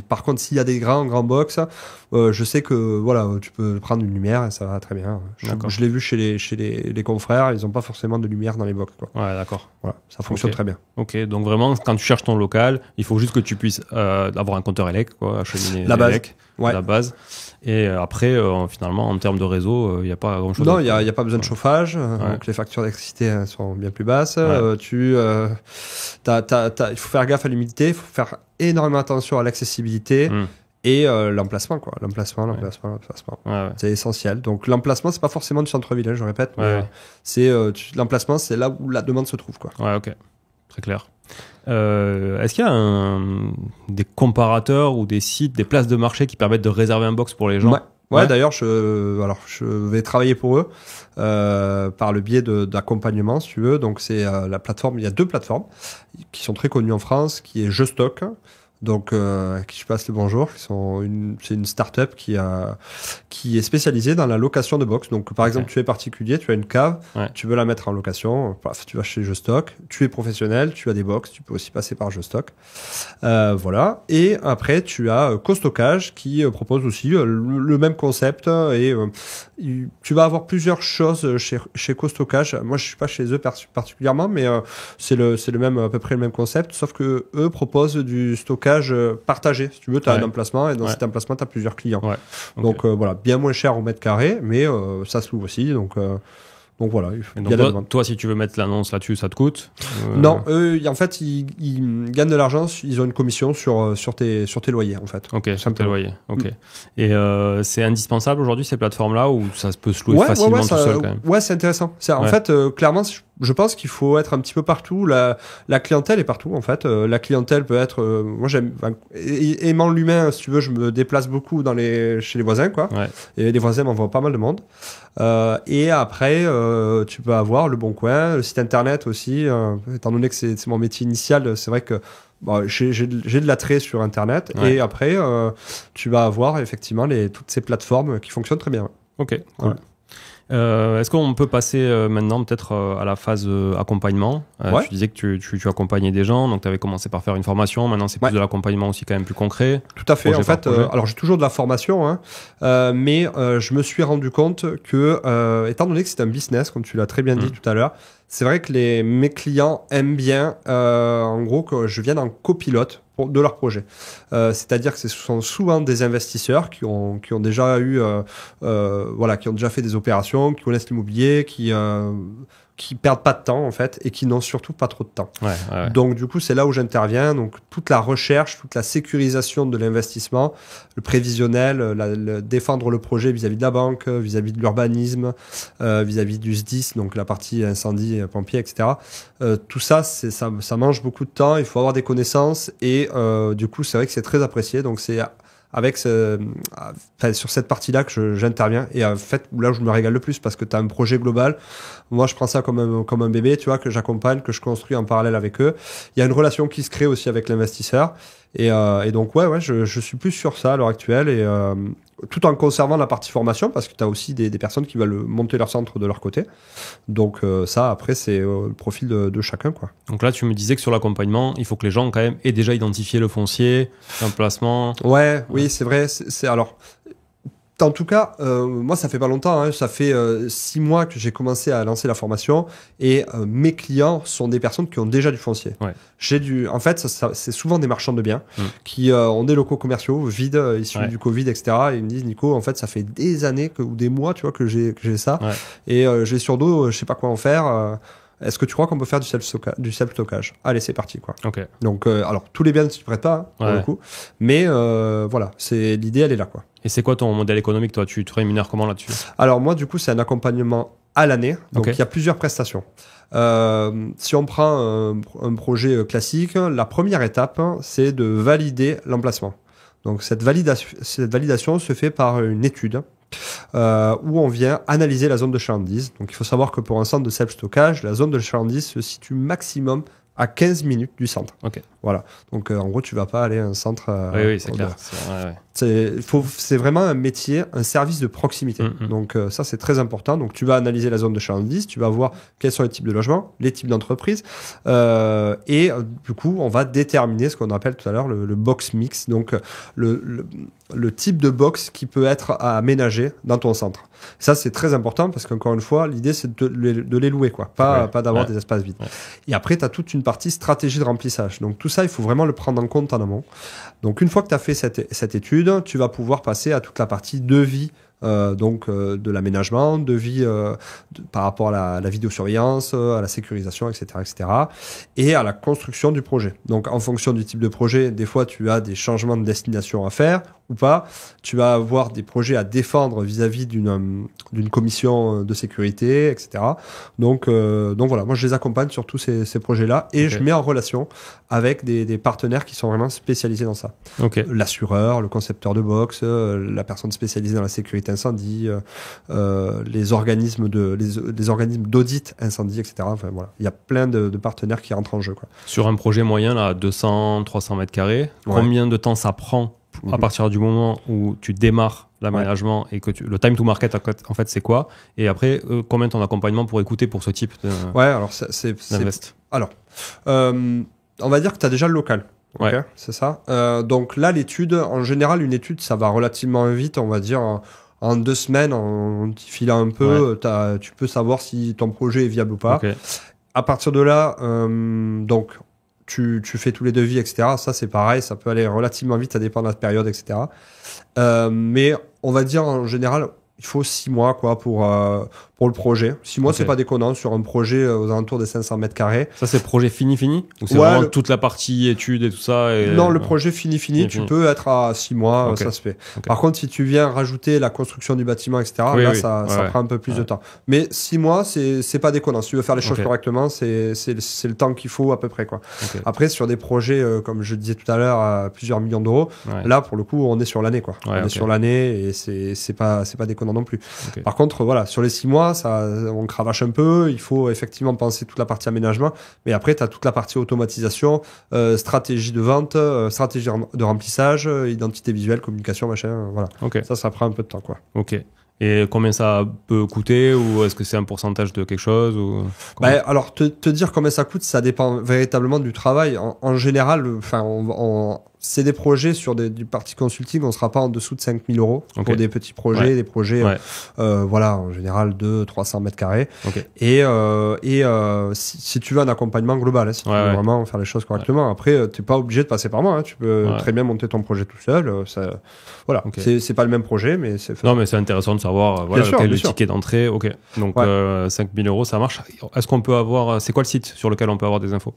par contre s'il y a des grands box, je sais que voilà, tu peux prendre une lumière et ça va très bien. Je l'ai vu chez les confrères, ils n'ont pas forcément de lumière dans les box, quoi. Ouais, d'accord. Voilà, ça fonctionne très bien. Ok, donc vraiment, quand tu cherches ton local, il faut juste que tu puisses avoir un compteur élec, quoi, acheminer la base. Et après, finalement, en termes de réseau, il n'y a pas grand-chose. Non, il y a pas besoin de chauffage. Donc les factures d'électricité sont bien plus basses. Il faut faire gaffe à l'humidité, il faut faire énormément attention à l'accessibilité. Et l'emplacement, quoi. L'emplacement. C'est essentiel. Donc l'emplacement, c'est pas forcément du centre-ville, hein, je répète. Mais, l'emplacement, c'est là où la demande se trouve, quoi. Ouais, ok. Très clair. Est-ce qu'il y a des comparateurs ou des sites, des places de marché qui permettent de réserver un box pour les gens? Ouais, d'ailleurs, je vais travailler pour eux par le biais d'accompagnement, si tu veux. Donc c'est la plateforme. Il y a 2 plateformes qui sont très connues en France, qui est JeStock. Donc, à qui je passe le bonjour. C'est une start-up qui est spécialisée dans la location de box. Donc, par exemple, tu es particulier, tu as une cave, tu veux la mettre en location, tu vas chez JeStock. Tu es professionnel, tu as des box, tu peux aussi passer par JeStock. Voilà. Et après, tu as CoStockage qui propose aussi le même concept et tu vas avoir plusieurs choses chez CoStockage. Moi, je suis pas chez eux particulièrement, mais c'est à peu près le même concept, sauf que eux proposent du stockage partagé. Si tu veux, tu as un emplacement et dans cet emplacement, tu as plusieurs clients. Ouais. Okay. Donc voilà, bien moins cher au mètre carré, mais ça se loue aussi. Donc voilà. Toi, si tu veux mettre l'annonce là-dessus, ça te coûte? Non, eux, en fait, ils gagnent de l'argent. Ils ont une commission sur tes loyers, en fait. Ok, sur tes loyers. Ok. Et c'est indispensable aujourd'hui ces plateformes-là ou ça peut se louer facilement tout seul quand même? Ouais, c'est intéressant. En fait, clairement, je pense qu'il faut être un petit peu partout. La clientèle est partout, en fait. La clientèle peut être... moi, j'aime... aimant l'humain, si tu veux, je me déplace beaucoup chez les voisins, quoi. Ouais. Et les voisins m'envoient pas mal de monde. Et après, tu peux avoir le Bon Coin, le site internet aussi. Étant donné que c'est mon métier initial, c'est vrai que j'ai de l'attrait sur internet. Ouais. Et après, tu vas avoir effectivement toutes ces plateformes qui fonctionnent très bien. Ok, cool. Voilà. Est-ce qu'on peut passer maintenant peut-être à la phase accompagnement? Tu disais que tu accompagnais des gens, donc tu avais commencé par faire une formation, maintenant c'est plus de l'accompagnement aussi quand même plus concret. Tout à fait, en fait, alors j'ai toujours de la formation, hein, mais je me suis rendu compte que, étant donné que c'est un business, comme tu l'as très bien dit tout à l'heure, c'est vrai que mes clients aiment bien, en gros, que je vienne en copilote de leur projet. C'est-à-dire que ce sont souvent des investisseurs qui ont déjà eu, qui ont déjà fait des opérations, qui connaissent l'immobilier, qui perdent pas de temps en fait et qui n'ont surtout pas trop de temps. Ouais. Donc du coup c'est là où j'interviens. Donc toute la recherche, toute la sécurisation de l'investissement, le prévisionnel, défendre le projet vis-à-vis de la banque, vis-à-vis de l'urbanisme, vis-à-vis du SDIS, donc la partie incendie, pompiers, etc. Tout ça, ça mange beaucoup de temps. Il faut avoir des connaissances et du coup c'est vrai que c'est très apprécié. Donc c'est avec sur cette partie-là que j'interviens. Et en fait, là où je me régale le plus, parce que tu as un projet global. Moi, je prends ça comme un bébé, tu vois, que j'accompagne, que je construis en parallèle avec eux. Il y a une relation qui se crée aussi avec l'investisseur. Et donc, ouais, je suis plus sur ça à l'heure actuelle. Et tout en conservant la partie formation, parce que tu as aussi des personnes qui veulent monter leur centre de leur côté. Donc ça, après, c'est le profil de chacun, quoi. Donc là, tu me disais que sur l'accompagnement, il faut que les gens quand même aient déjà identifié le foncier, l'emplacement. Oui, c'est vrai. Alors, en tout cas, moi, ça fait pas longtemps. Hein, ça fait 6 mois que j'ai commencé à lancer la formation et mes clients sont des personnes qui ont déjà du foncier. Ouais. En fait, c'est souvent des marchands de biens qui ont des locaux commerciaux vides issus du Covid, etc. Et ils me disent, Nico, en fait, ça fait des années ou des mois, tu vois, que j'ai ça. Ouais. Et j'ai sur dos, je sais pas quoi en faire. Est-ce que tu crois qu'on peut faire du self-stockage? Allez, c'est parti, quoi. Okay. Donc, alors, tous les biens ne s'y prêtent pas, hein, pour le coup. Mais voilà, l'idée, elle est là, quoi. Et c'est quoi ton modèle économique, toi? Tu te rémunères comment là-dessus? Alors, moi, du coup, c'est un accompagnement à l'année. Donc, il y a plusieurs prestations. Si on prend un projet classique, la première étape, c'est de valider l'emplacement. Donc, cette validation se fait par une étude. Où on vient analyser la zone de chalandise. Donc il faut savoir que pour un centre de self-stockage, la zone de chalandise se situe maximum à 15 minutes du centre. Okay. Voilà. Donc en gros, tu vas pas aller à un centre... oui, c'est clair. C'est vraiment un métier, un service de proximité. Donc ça, c'est très important. Donc tu vas analyser la zone de chalandise, tu vas voir quels sont les types de logements, les types d'entreprises. Et du coup, on va déterminer ce qu'on appelle tout à l'heure le box mix. Donc le type de box qui peut être aménagé dans ton centre. Ça, c'est très important parce qu'encore une fois, l'idée, c'est de les louer, quoi. Pas d'avoir des espaces vides. Ouais. Et après, tu as toute une partie stratégie de remplissage. Donc tout ça, il faut vraiment le prendre en compte en amont. Donc une fois que tu as fait cette étude, tu vas pouvoir passer à toute la partie devis. De l'aménagement, devis par rapport à la vidéosurveillance, à la sécurisation, etc., etc., et à la construction du projet. Donc, en fonction du type de projet, des fois, tu as des changements de destination à faire ou pas. Tu vas avoir des projets à défendre vis-à-vis d'une commission de sécurité, etc. Donc voilà, moi, je les accompagne sur tous ces projets-là et je mets en relation avec des partenaires qui sont vraiment spécialisés dans ça. L'assureur, le concepteur de box, la personne spécialisée dans la sécurité incendie, les organismes d'audit incendie, etc. Enfin, voilà. Il y a plein de partenaires qui rentrent en jeu, quoi. Sur un projet moyen, là, 200, 300 mètres carrés, combien de temps ça prend à partir du moment où tu démarres l'aménagement et que le time to market, en fait, c'est quoi? Et après, combien ton accompagnement pourrait coûter pour ce type de alors d'invest? Alors, on va dire que tu as déjà le local. Okay, c'est ça. Donc là, l'étude, en général, une étude, ça va relativement vite, on va dire... En 2 semaines, en t'y filant un peu, tu peux savoir si ton projet est viable ou pas. À partir de là, donc tu fais tous les devis, etc. Ça, c'est pareil, ça peut aller relativement vite, ça dépend de la période, etc. Mais on va dire en général, il faut 6 mois quoi pour le projet. 6 mois, c'est pas déconnant sur un projet aux alentours des 500 mètres carrés. Ça, c'est projet fini? Ou c'est vraiment toute la partie études et tout ça Non, le projet fini, tu peux être à 6 mois, ça se fait. Par contre, si tu viens rajouter la construction du bâtiment, etc., ça prend un peu plus de temps. Mais 6 mois, c'est pas déconnant. Si tu veux faire les choses correctement, c'est le temps qu'il faut à peu près, quoi. Après, sur des projets, comme je disais tout à l'heure, à plusieurs millions d'euros, là, pour le coup, on est sur l'année, quoi. On est sur l'année et c'est pas déconnant non plus. Par contre, voilà, sur les 6 mois, on cravache un peu, il faut effectivement penser toute la partie aménagement, mais après tu as toute la partie automatisation, stratégie de vente, stratégie de remplissage, identité visuelle, communication, machin, voilà. Ça prend un peu de temps, quoi. Et combien ça peut coûter, ou est-ce que c'est un pourcentage de quelque chose ou... Alors te dire combien ça coûte, ça dépend véritablement du travail. En général, enfin c'est des projets sur du partie consulting, on sera pas en dessous de 5 000 euros pour des petits projets, des projets, voilà, en général 200-300 mètres carrés. Et si tu veux un accompagnement global, si tu veux vraiment faire les choses correctement, après, t'es pas obligé de passer par moi, hein, tu peux très bien monter ton projet tout seul. Voilà, c'est pas le même projet, mais c'est... Non, mais c'est intéressant de savoir quel est le ticket d'entrée. Donc 5 000 euros, ça marche. Est-ce qu'on peut avoir... C'est quoi le site sur lequel on peut avoir des infos?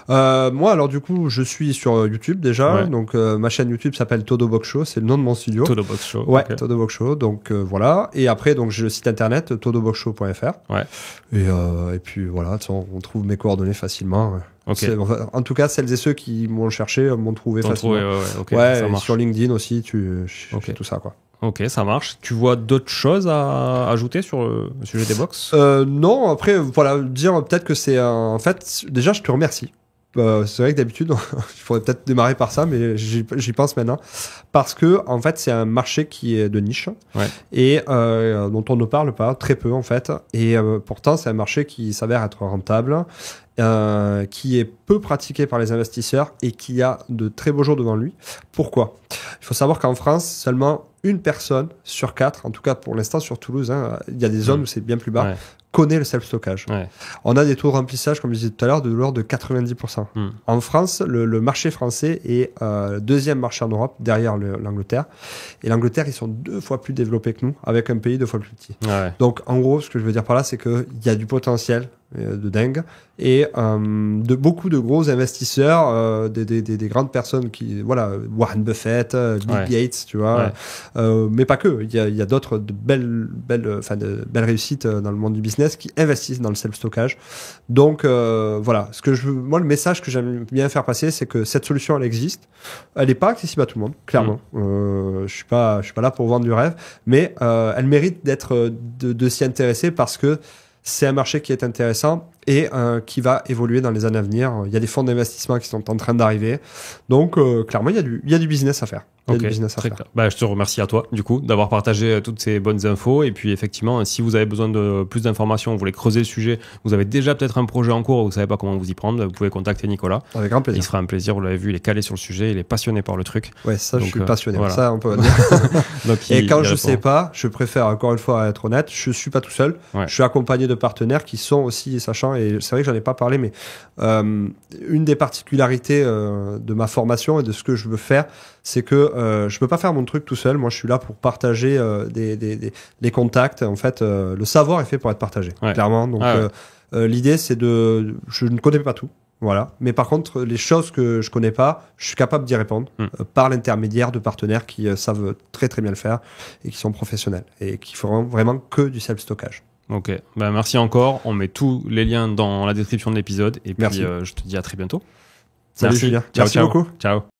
Moi, alors du coup, je suis sur YouTube déjà. Donc ma chaîne YouTube s'appelle Todo Box Show, c'est le nom de mon studio. Todo Box Show. Ouais, okay. Todo Box Show. Donc voilà. Et après, donc j'ai le site internet todoboxshow.fr. Ouais. Et puis voilà, on trouve mes coordonnées facilement. Okay. En tout cas, celles et ceux qui m'ont cherché m'ont trouvé facilement. Okay, ouais, et sur LinkedIn aussi, j'ai tout ça, quoi. Ok, ça marche. Tu vois d'autres choses à ajouter sur le sujet des box? Non, après, voilà, dire peut-être que c'est en fait, déjà, je te remercie. C'est vrai que d'habitude, il faudrait peut-être démarrer par ça, mais j'y pense maintenant. Parce que, en fait, c'est un marché qui est de niche et dont on ne parle pas, très peu, en fait. Et pourtant, c'est un marché qui s'avère être rentable, qui est peu pratiqué par les investisseurs et qui a de très beaux jours devant lui. Pourquoi? Il faut savoir qu'en France, seulement une personne sur 4, en tout cas pour l'instant sur Toulouse, hein, il y a des zones où c'est bien plus bas, connaît le self-stockage. On a des taux de remplissage, comme je disais tout à l'heure, de l'ordre de 90%. En France, le marché français est deuxième marché en Europe, derrière l'Angleterre. Et l'Angleterre, ils sont 2 fois plus développés que nous, avec un pays 2 fois plus petit. Donc, en gros, ce que je veux dire par là, c'est qu'il y a du potentiel de dingue et de beaucoup de gros investisseurs, des grandes personnes qui, voilà, Warren Buffett, Bill Gates, tu vois, mais pas que. Il y a d'autres de belles réussites dans le monde du business qui investissent dans le self-stockage. Donc voilà, moi le message que j'aime bien faire passer, c'est que cette solution elle existe. Elle n'est pas accessible à tout le monde, clairement. Je suis pas là pour vendre du rêve, mais elle mérite de s'y intéresser parce que c'est un marché qui est intéressant et qui va évoluer dans les années à venir. Il y a des fonds d'investissement qui sont en train d'arriver. Donc, clairement, il y a du business à faire. Je te remercie à toi, du coup, d'avoir partagé toutes ces bonnes infos. Et puis, effectivement, si vous avez besoin de plus d'informations, vous voulez creuser le sujet, vous avez déjà peut-être un projet en cours, vous ne savez pas comment vous y prendre, vous pouvez contacter Nicolas. Avec grand plaisir. Il sera un plaisir, vous l'avez vu, il est calé sur le sujet, il est passionné par le truc. Ouais, ça, donc, je suis passionné. Voilà. Ça, on peut dire. Donc, et quand je ne sais pas, je préfère, encore une fois, être honnête, je ne suis pas tout seul. Je suis accompagné de partenaires qui sont aussi sachants. Et c'est vrai que j'en ai pas parlé, mais une des particularités de ma formation et de ce que je veux faire, c'est que je peux pas faire mon truc tout seul. Moi, je suis là pour partager les contacts. En fait, le savoir est fait pour être partagé, clairement. Donc, l'idée, c'est je ne connais pas tout. Voilà. Mais par contre, les choses que je connais pas, je suis capable d'y répondre par l'intermédiaire de partenaires qui savent très très bien le faire et qui sont professionnels et qui feront vraiment que du self-stockage. Ok, merci encore. On met tous les liens dans la description de l'épisode. Et puis, je te dis à très bientôt. Salut Julien. Merci beaucoup. Ciao.